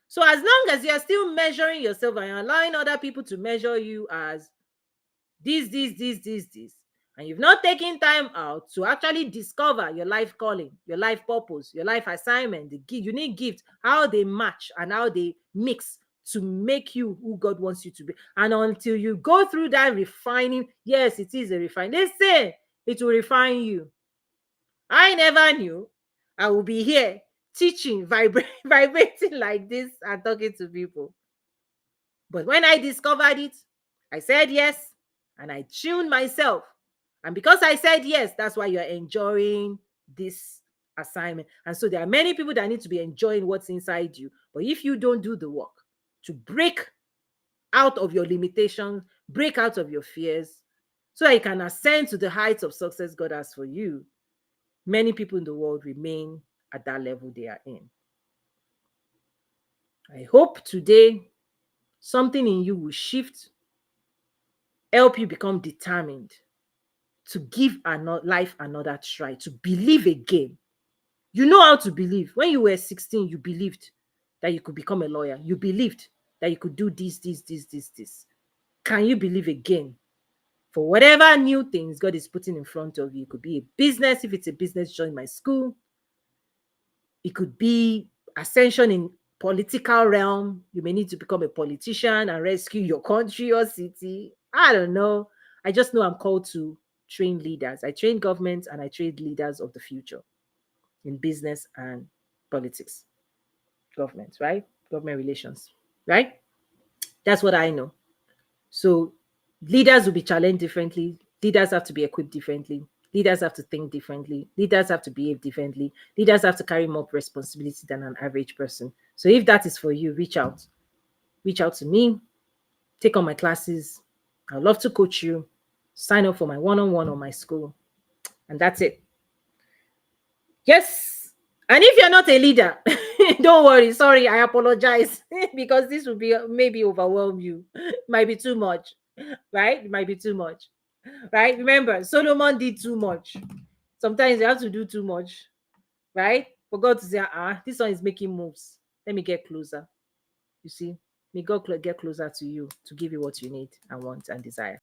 Speaker 1: So as long as you are still measuring yourself and allowing other people to measure you as this, and you've not taken time out to actually discover your life calling, your life purpose, your life assignment, the unique gift, how they match and how they mix to make you who God wants you to be. And until you go through that refining, yes, it is a refining. Listen, it will refine you. I never knew I will be here teaching, vibrating like this and talking to people. But when I discovered it, I said yes, and I tuned myself. And because I said yes, that's why you're enjoying this assignment. And so there are many people that need to be enjoying what's inside you. But if you don't do the work to break out of your limitations, break out of your fears, so that you can ascend to the heights of success God has for you, many people in the world remain at that level they are in. I hope today something in you will shift, help you become determined, to give life another try, to believe again. You know how to believe. When you were 16, you believed that you could become a lawyer. You believed that you could do this. Can you believe again? For whatever new things God is putting in front of you. It could be a business. If it's a business, join my school. It could be ascension in political realm. You may need to become a politician and rescue your country or city. I don't know. I just know I'm called to train leaders. I train governments and I train leaders of the future in business and politics. Government, right? Government relations, right? That's what I know. So leaders will be challenged differently. Leaders have to be equipped differently. Leaders have to think differently. Leaders have to behave differently. Leaders have to carry more responsibility than an average person. So if that is for you, reach out. Reach out to me. Take on my classes. I'd love to coach you. Sign up for my one-on-one on my school. And that's it. Yes. And if you're not a leader, don't worry. Sorry, I apologize because this will be maybe overwhelm you. It might be too much, right? It might be too much, right? Remember, Solomon did too much. Sometimes you have to do too much, right? For God to say, this one is making moves. Let me get closer. You see, may God get closer to you to give you what you need and want and desire.